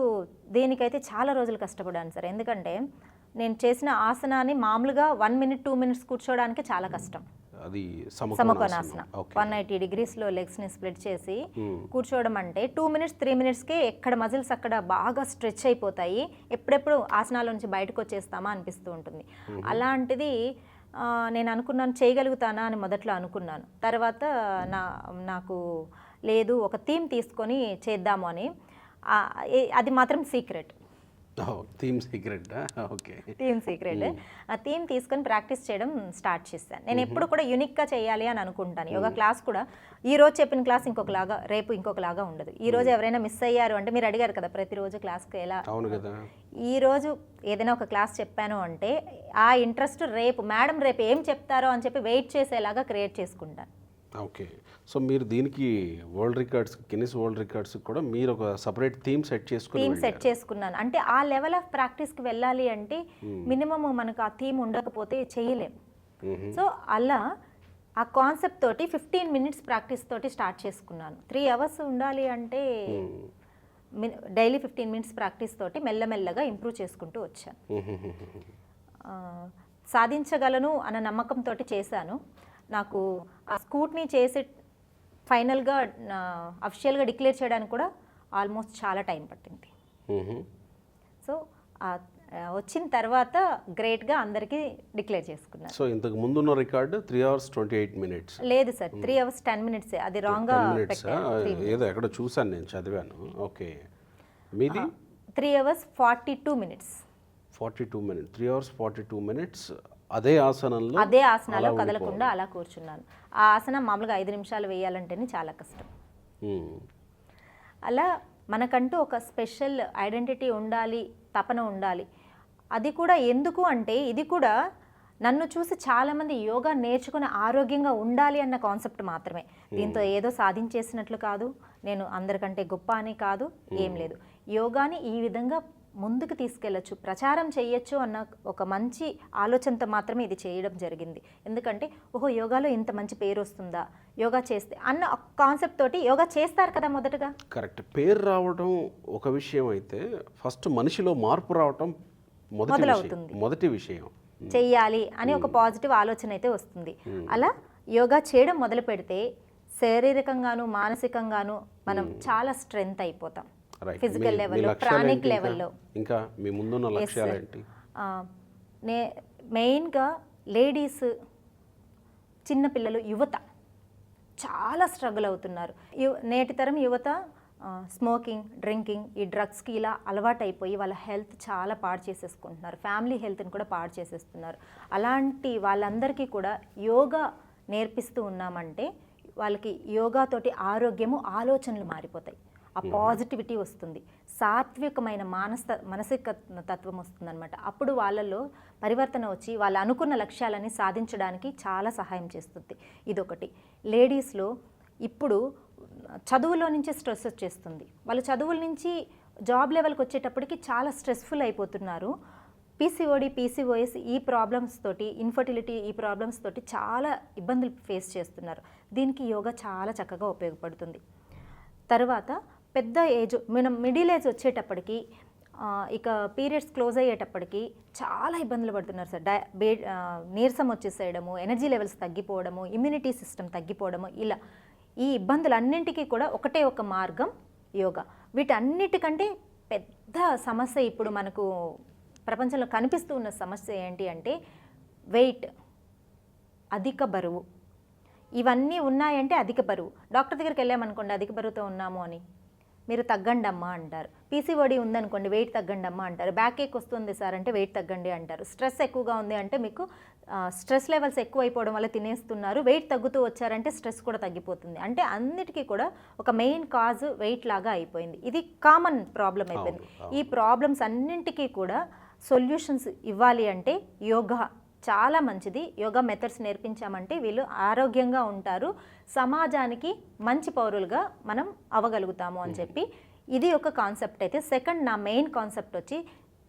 దేనికైతే చాలా రోజులు కష్టపడాను సార్. ఎందుకంటే నేను చేసిన ఆసనాన్ని మామూలుగా 1 minute 2 minutes కూర్చోవడానికి చాలా కష్టం. అది సమకోణాసన 180 degreesలో లెగ్స్ని స్ప్లిట్ చేసి కూర్చోవడం అంటే 2 minutes 3 minutesకే ఎక్కడ మజిల్స్ అక్కడ బాగా స్ట్రెచ్ అయిపోతాయి. ఎప్పుడెప్పుడు ఆసనాల నుంచి బయటకు వచ్చేస్తామా అనిపిస్తూ ఉంటుంది. అలాంటిది నేను అనుకున్నాను, చేయగలుగుతానా అని మొదట్లో అనుకున్నాను. తర్వాత నాకు లేదు, ఒక థీమ్ తీసుకొని చేద్దాము అని. అది మాత్రం సీక్రెట్. Theme secret. ఆ థీమ్ తీసుకొని ప్రాక్టీస్ చేయడం స్టార్ట్ చేశాను. నేను ఎప్పుడు కూడా యూనిక్గా చేయాలి అని అనుకుంటాను. యోగా క్లాస్ కూడా ఈ రోజు చెప్పిన క్లాస్ ఇంకొకలాగా, రేపు ఇంకొకలాగా ఉండదు. ఈ రోజు ఎవరైనా మిస్ అయ్యారు అంటే, మీరు అడిగారు కదా ప్రతిరోజు క్లాస్కి ఎలా, ఈ రోజు ఏదైనా ఒక క్లాస్ చెప్పాను అంటే ఆ ఇంట్రెస్ట్ మేడం రేపు ఏం చెప్తారో అని చెప్పి వెయిట్ చేసేలాగా క్రియేట్ చేసుకుంటాను. ఓకే. సో మీరు దీనికి world records, Guinness world records కూడా మీరు ఒక సెపరేట్ థీమ్ సెట్ చేసుకున్నాను. అంటే ఆ లెవెల్ ఆఫ్ ప్రాక్టీస్కి వెళ్ళాలి అంటే మినిమం మనకు ఆ థీమ్ ఉండకపోతే చేయలేం. సో అలా ఆ కాన్సెప్ట్ తోటి 15 minutes ప్రాక్టీస్ తోటి స్టార్ట్ చేసుకున్నాను. 3 hours ఉండాలి అంటే డైలీ 15 minutes ప్రాక్టీస్ తోటి మెల్లమెల్లగా ఇంప్రూవ్ చేసుకుంటూ వచ్చాను. సాధించగలను అన్న నమ్మకంతో చేశాను. నాకు ఆ స్కూట్ని చేసి ఫైనల్గా అఫిషియల్గా డిక్లేర్ చేయడానికి కూడా ఆల్మోస్ట్ చాలా టైం పట్టింది. సో వచ్చిన తర్వాత గ్రేట్గా అందరికీ డిక్లేర్ చేసుకున్నారు. సో ఇంతకు ముందున్న రికార్డు 3 hours 28 minutes. లేదు సార్, 3 hours 10 minutes, అది రాంగ్గా 10 minutes ఏదో ఎక్కడ చూసాను, నేను చదివాను. ఓకే, మీది 3 hours 42 minutes. 42 minutes, 3 hours 42 minutes. అదే ఆసనంలో అదే ఆసనాలో కదలకుండా అలా కూర్చున్నాను. ఆ ఆసనం మామూలుగా 5 నిమిషాలు వేయాలంటేనే చాలా కష్టం. అలా మనకంటూ ఒక స్పెషల్ ఐడెంటిటీ ఉండాలి, తపన ఉండాలి. అది కూడా ఎందుకు అంటే, ఇది కూడా నన్ను చూసి చాలామంది యోగా నేర్చుకుని ఆరోగ్యంగా ఉండాలి అన్న కాన్సెప్ట్ మాత్రమే. దీంతో ఏదో సాధించేసినట్లు కాదు, నేను అందరికంటే గొప్ప అని కాదు, ఏం లేదు. యోగాని ఈ విధంగా ముందుకు తీసుకెళ్ళచ్చు, ప్రచారం చేయొచ్చు అన్న ఒక మంచి ఆలోచనతో మాత్రమే ఇది చేయడం జరిగింది. ఎందుకంటే ఓహో యోగాలో ఇంత మంచి పేరు వస్తుందా యోగా చేస్తే అన్న కాన్సెప్ట్ తోటి యోగా చేస్తారు కదా మొదటగా. కరెక్ట్, పేరు రావడం ఒక విషయం అయితే ఫస్ట్ మనిషిలో మార్పు రావటం మొదటి విషయం. చెయ్యాలి అని ఒక పాజిటివ్ ఆలోచన అయితే వస్తుంది. అలా యోగా చేయడం మొదలు పెడితే శారీరకంగాను మానసికంగాను మనం చాలా స్ట్రెంగ్త్ అయిపోతాం. ఫిజికల్ లెవెల్లో, ప్రాణిక్ లెవెల్లో. ఇంకా మీ ముందున్న లక్ష్యాలు ఏంటి? మెయిన్గా లేడీస్, చిన్నపిల్లలు, యువత చాలా స్ట్రగుల్ అవుతున్నారు. నేటి తరం యువత స్మోకింగ్, డ్రింకింగ్, ఈ డ్రగ్స్కి ఇలా అలవాటు అయిపోయి వాళ్ళ హెల్త్ చాలా పాడు చేసేసుకుంటున్నారు, ఫ్యామిలీ హెల్త్ని కూడా పాడు చేసేస్తున్నారు. అలాంటి వాళ్ళందరికీ కూడా యోగా నేర్పిస్తూ ఉన్నామంటే వాళ్ళకి యోగాతోటి ఆరోగ్యము, ఆలోచనలు మారిపోతాయి, ఆ పాజిటివిటీ వస్తుంది, సాత్వికమైన మానసిక తత్వం వస్తుంది అనమాట. అప్పుడు వాళ్ళలో పరివర్తన వచ్చి వాళ్ళు అనుకున్న లక్ష్యాలని సాధించడానికి చాలా సహాయం చేస్తుంది. ఇదొకటి. లేడీస్లో ఇప్పుడు చదువులో నుంచి స్ట్రెస్ వచ్చేస్తుంది, వాళ్ళు చదువుల నుంచి జాబ్ లెవెల్కి వచ్చేటప్పటికి చాలా స్ట్రెస్ఫుల్ అయిపోతున్నారు. పీసీఓడి, పీసీఓఎస్ ఈ ప్రాబ్లమ్స్ తోటి, ఇన్ఫర్టిలిటీ ఈ ప్రాబ్లమ్స్ తోటి చాలా ఇబ్బందులు ఫేస్ చేస్తున్నారు. దీనికి యోగా చాలా చక్కగా ఉపయోగపడుతుంది. తర్వాత పెద్ద ఏజ్, మనం మిడిల్ ఏజ్ వచ్చేటప్పటికి ఇక పీరియడ్స్ క్లోజ్ అయ్యేటప్పటికి చాలా ఇబ్బందులు పడుతున్నారు సార్. నీరసం వచ్చేసేయడము, ఎనర్జీ లెవెల్స్ తగ్గిపోవడము, ఇమ్యూనిటీ సిస్టమ్ తగ్గిపోవడము, ఇలా ఈ ఇబ్బందులన్నింటికీ కూడా ఒకటే ఒక మార్గం యోగా. వీటన్నిటికంటే పెద్ద సమస్య ఇప్పుడు మనకు ప్రపంచంలో కనిపిస్తూ ఉన్న సమస్య ఏంటి అంటే వెయిట్, అధిక బరువు. ఇవన్నీ ఉన్నాయంటే అధిక బరువు. డాక్టర్ దగ్గరికి వెళ్ళామనుకోండి, అధిక బరువుతో ఉన్నాము అని, మీరు తగ్గండి అమ్మా అంటారు. పీసీఓడి ఉందనుకోండి, వెయిట్ తగ్గండి అమ్మా అంటారు. బ్యాక్ ఏక్ వస్తుంది సార్ అంటే వెయిట్ తగ్గండి అంటారు. స్ట్రెస్ ఎక్కువగా ఉంది అంటే మీకు స్ట్రెస్ లెవెల్స్ ఎక్కువ అయిపోవడం వల్ల తినేస్తున్నారు, వెయిట్ తగ్గుతూ వచ్చారంటే స్ట్రెస్ కూడా తగ్గిపోతుంది. అంటే అన్నిటికీ కూడా ఒక మెయిన్ కాజ్ వెయిట్ లాగా అయిపోయింది. ఇది కామన్ ప్రాబ్లం అయిపోయింది. ఈ ప్రాబ్లమ్స్ అన్నింటికీ కూడా సొల్యూషన్స్ ఇవ్వాలి అంటే యోగా చాలా మంచిది. యోగా మెథడ్స్ నేర్పించామంటే వీళ్ళు ఆరోగ్యంగా ఉంటారు, సమాజానికి మంచి పౌరులుగా మనం అవ్వగలుగుతాము అని చెప్పి ఇది ఒక కాన్సెప్ట్ అయితే. సెకండ్, నా మెయిన్ కాన్సెప్ట్ వచ్చి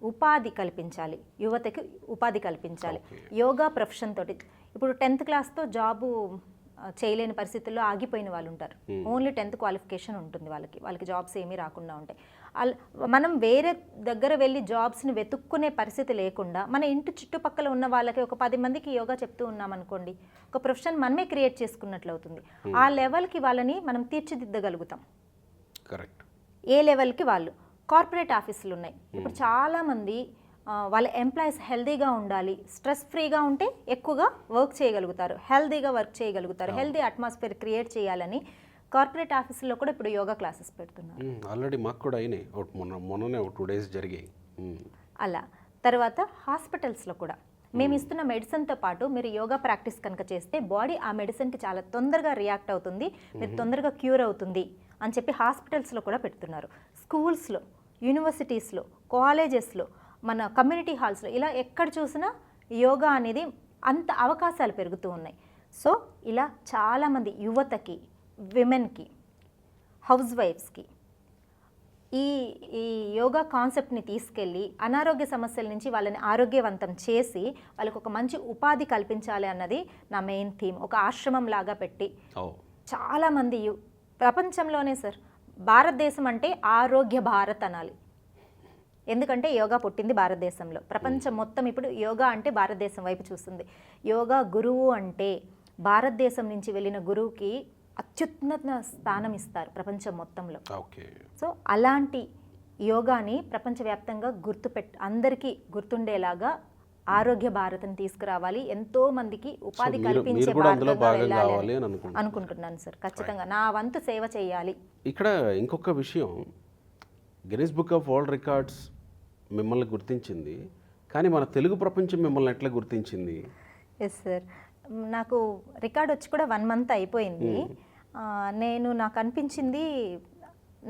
ఉపాధి కల్పించాలి, యువతకి ఉపాధి కల్పించాలి. యోగా ప్రొఫెషన్ తోటి ఇప్పుడు 10th క్లాస్తో జాబు చేయలేని పరిస్థితుల్లో ఆగిపోయిన వాళ్ళు ఉంటారు. ఓన్లీ 10th క్వాలిఫికేషన్ ఉంటుంది వాళ్ళకి జాబ్స్ ఏమీ రాకుండా ఉంటాయి. మనం వేరే దగ్గర వెళ్ళి జాబ్స్ని వెతుక్కునే పరిస్థితి లేకుండా మన ఇంటి చుట్టుపక్కల ఉన్న వాళ్ళకి ఒక 10 మందికి యోగా చెప్తూ ఉన్నాం అనుకోండి, ఒక ప్రొఫెషన్ మనమే క్రియేట్ చేసుకున్నట్లు అవుతుంది. ఆ లెవెల్కి వాళ్ళని మనం తీర్చిదిద్దగలుగుతాం. కరెక్ట్. ఏ లెవెల్కి వాళ్ళు. కార్పొరేట్ ఆఫీసులు ఉన్నాయి ఇప్పుడు, చాలామంది వాళ్ళ ఎంప్లాయీస్ హెల్దీగా ఉండాలి, స్ట్రెస్ ఫ్రీగా ఉంటే ఎక్కువగా వర్క్ చేయగలుగుతారు, హెల్దీగా వర్క్ చేయగలుగుతారు, హెల్దీ అట్మాస్ఫియర్ క్రియేట్ చేయాలని కార్పొరేట్ ఆఫీసుల్లో కూడా ఇప్పుడు యోగా క్లాసెస్ పెడుతున్నారు. ఆల్రెడీ మాకు కూడా అయినాయి, మొన్ననే 2 days జరిగాయి అలా. తర్వాత హాస్పిటల్స్లో కూడా మేము ఇస్తున్న మెడిసిన్తో పాటు మీరు యోగా ప్రాక్టీస్ కనుక చేస్తే బాడీ ఆ మెడిసిన్కి చాలా తొందరగా రియాక్ట్ అవుతుంది, మీరు తొందరగా క్యూర్ అవుతుంది అని చెప్పి హాస్పిటల్స్లో కూడా పెడుతున్నారు. స్కూల్స్లో, యూనివర్సిటీస్లో, కాలేజెస్లో, మన కమ్యూనిటీ హాల్స్లో, ఇలా ఎక్కడ చూసినా యోగా అనేది అంత అవకాశాలు పెరుగుతూ ఉన్నాయి. సో ఇలా చాలామంది యువతకి, విమెన్కి, హౌస్ వైఫ్స్కి ఈ యోగా కాన్సెప్ట్ని తీసుకెళ్ళి అనారోగ్య సమస్యల నుంచి వాళ్ళని ఆరోగ్యవంతం చేసి వాళ్ళకి ఒక మంచి ఉపాధి కల్పించాలి అన్నది నా మెయిన్ థీమ్. ఒక ఆశ్రమం లాగా పెట్టి చాలామంది ప్రపంచంలోనే సార్, భారతదేశం అంటే ఆరోగ్య భారత్ అనాలి. ఎందుకంటే యోగా పుట్టింది భారతదేశంలో. ప్రపంచం మొత్తం ఇప్పుడు యోగా అంటే భారతదేశం వైపు చూస్తుంది. యోగా గురువు అంటే భారతదేశం నుంచి వెళ్ళిన గురువుకి అత్యున్నత స్థానం ఇస్తారు ప్రపంచం మొత్తంలో. సో అలాంటి యోగాని ప్రపంచవ్యాప్తంగా అందరికీ గుర్తుండేలాగా ఆరోగ్య భారత్ని తీసుకురావాలి, ఎంతో మందికి ఉపాధి కల్పించే భారతంగా వెళ్ళాలి అనుకుంటున్నాను సార్. ఖచ్చితంగా నా వంతు సేవ చేయాలి. ఇక్కడ ఇంకొక విషయం, Guinness book of world records మిమ్మల్ని గుర్తించింది, కానీ మన తెలుగు ప్రపంచం మిమ్మల్ని ఎట్లా గుర్తించింది? ఎస్ సార్, నాకు రికార్డ్ వచ్చి కూడా 1 month అయిపోయింది. నాకు అనిపించింది,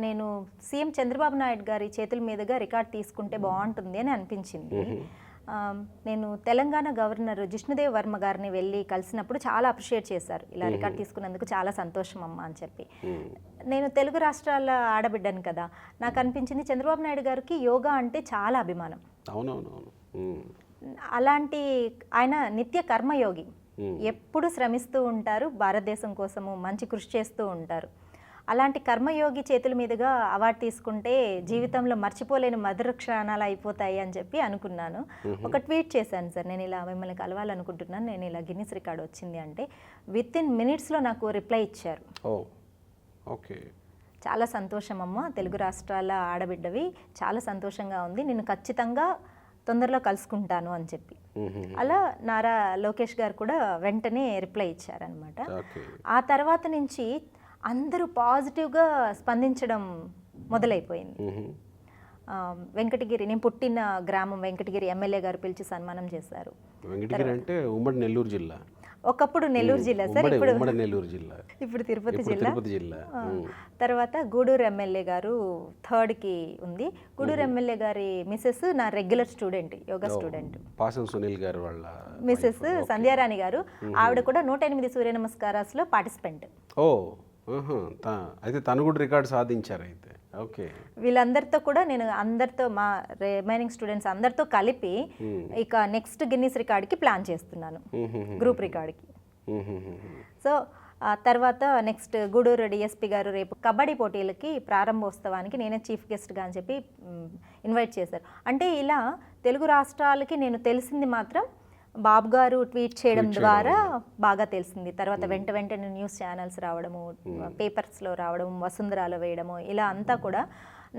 నేను సీఎం చంద్రబాబు నాయుడు గారి చేతుల మీదుగా రికార్డ్ తీసుకుంటే బాగుంటుంది అని అనిపించింది. నేను తెలంగాణ గవర్నర్ జిష్ణుదేవ్ వర్మ గారిని వెళ్ళి కలిసినప్పుడు చాలా అప్రిషియేట్ చేశారు, ఇలా రికార్డ్ తీసుకున్నందుకు చాలా సంతోషం అమ్మా అని చెప్పి. నేను తెలుగు రాష్ట్రాల ఆడబిడ్డను కదా, నాకు అనిపించింది చంద్రబాబు నాయుడు గారికి యోగా అంటే చాలా అభిమానం. అవునవునవును. అలాంటి ఆయన నిత్య కర్మయోగి, ఎప్పుడు శ్రమిస్తూ ఉంటారు, భారతదేశం కోసము మంచి కృషి చేస్తూ ఉంటారు. అలాంటి కర్మయోగి చేతుల మీదుగా అవార్డు తీసుకుంటే జీవితంలో మర్చిపోలేని మధుర క్షణాలు అయిపోతాయి అని చెప్పి అనుకున్నాను. ఒక ట్వీట్ చేశాను సార్, నేను ఇలా మిమ్మల్ని కలవాలనుకుంటున్నాను, నేను ఇలా గిన్నిస్ రికార్డ్ వచ్చింది అంటే వితిన్ మినిట్స్లో నాకు రిప్లై ఇచ్చారు. ఓకే, చాలా సంతోషం అమ్మ, తెలుగు రాష్ట్రాల ఆడబిడ్డవి, చాలా సంతోషంగా ఉంది, నేను ఖచ్చితంగా తొందరలో కలుసుకుంటాను అని చెప్పి. అలా నారా లోకేష్ గారు కూడా వెంటనే రిప్లై ఇచ్చారనమాట. ఆ తర్వాత నుంచి అందరూ పాజిటివ్గా స్పందించడం మొదలైపోయింది. వెంకటగిరి, నేను పుట్టిన గ్రామం వెంకటగిరి, ఎమ్మెల్యే గారు పిలిచి సన్మానం చేశారు. వెంకటగిరి అంటే ఉమ్మడి నెల్లూరు జిల్లా, ఒకప్పుడు నెల్లూరు జిల్లా సార్, ఇప్పుడు నెల్లూరు జిల్లా, ఇప్పుడు తిరుపతి జిల్లా. తర్వాత గూడూరు ఎమ్మెల్యే గారు 3rd ఉంది. గూడూరు ఎమ్మెల్యే గారి మిసెస్ నా రెగ్యులర్ స్టూడెంట్, యోగా స్టూడెంట్, పాసం సునీల్ గారు వాళ్ళ మిసెస్ సంధ్యారాణి గారు. ఆవిడ కూడా 108 సూర్య నమస్కారాల్లో పార్టిసిపెంట్. అయితే తను కూడా రికార్డు సాధించారు అయితే. ఓకే, వీళ్ళందరితో కూడా నేను మా రిమైనింగ్ స్టూడెంట్స్ అందరితో కలిపి ఇక నెక్స్ట్ గిన్నిస్ రికార్డ్కి ప్లాన్ చేస్తున్నాను, గ్రూప్ రికార్డ్కి. సో తర్వాత నెక్స్ట్ గూడూరు డిఎస్పి గారు రేపు కబడ్డీ పోటీలకి ప్రారంభోత్సవానికి నేనే చీఫ్ గెస్ట్గా అని చెప్పి ఇన్వైట్ చేశారు. అంటే ఇలా తెలుగు రాష్ట్రాలకి నేను తెలిసింది మాత్రం బాబు గారు ట్వీట్ చేయడం ద్వారా బాగా తెలిసింది. తర్వాత వెంటనే న్యూస్ ఛానల్స్ రావడము, పేపర్స్లో రావడము, వసుంధరాలో వేయడము, ఇలా అంతా కూడా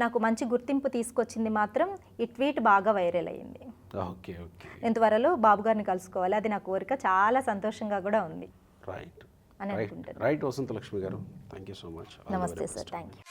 నాకు మంచి గుర్తింపు తీసుకొచ్చింది. మాత్రం ఈ ట్వీట్ బాగా వైరల్ అయ్యింది. నేను త్వరలో బాబు గారిని కలుసుకోవాలి, అది నా కోరిక, చాలా సంతోషంగా కూడా ఉంది అని అనుకుంటాను. రైట్ వసంత లక్ష్మి గారు, థ్యాంక్ యూ సో మచ్. నమస్తే సార్, థ్యాంక్ యూ.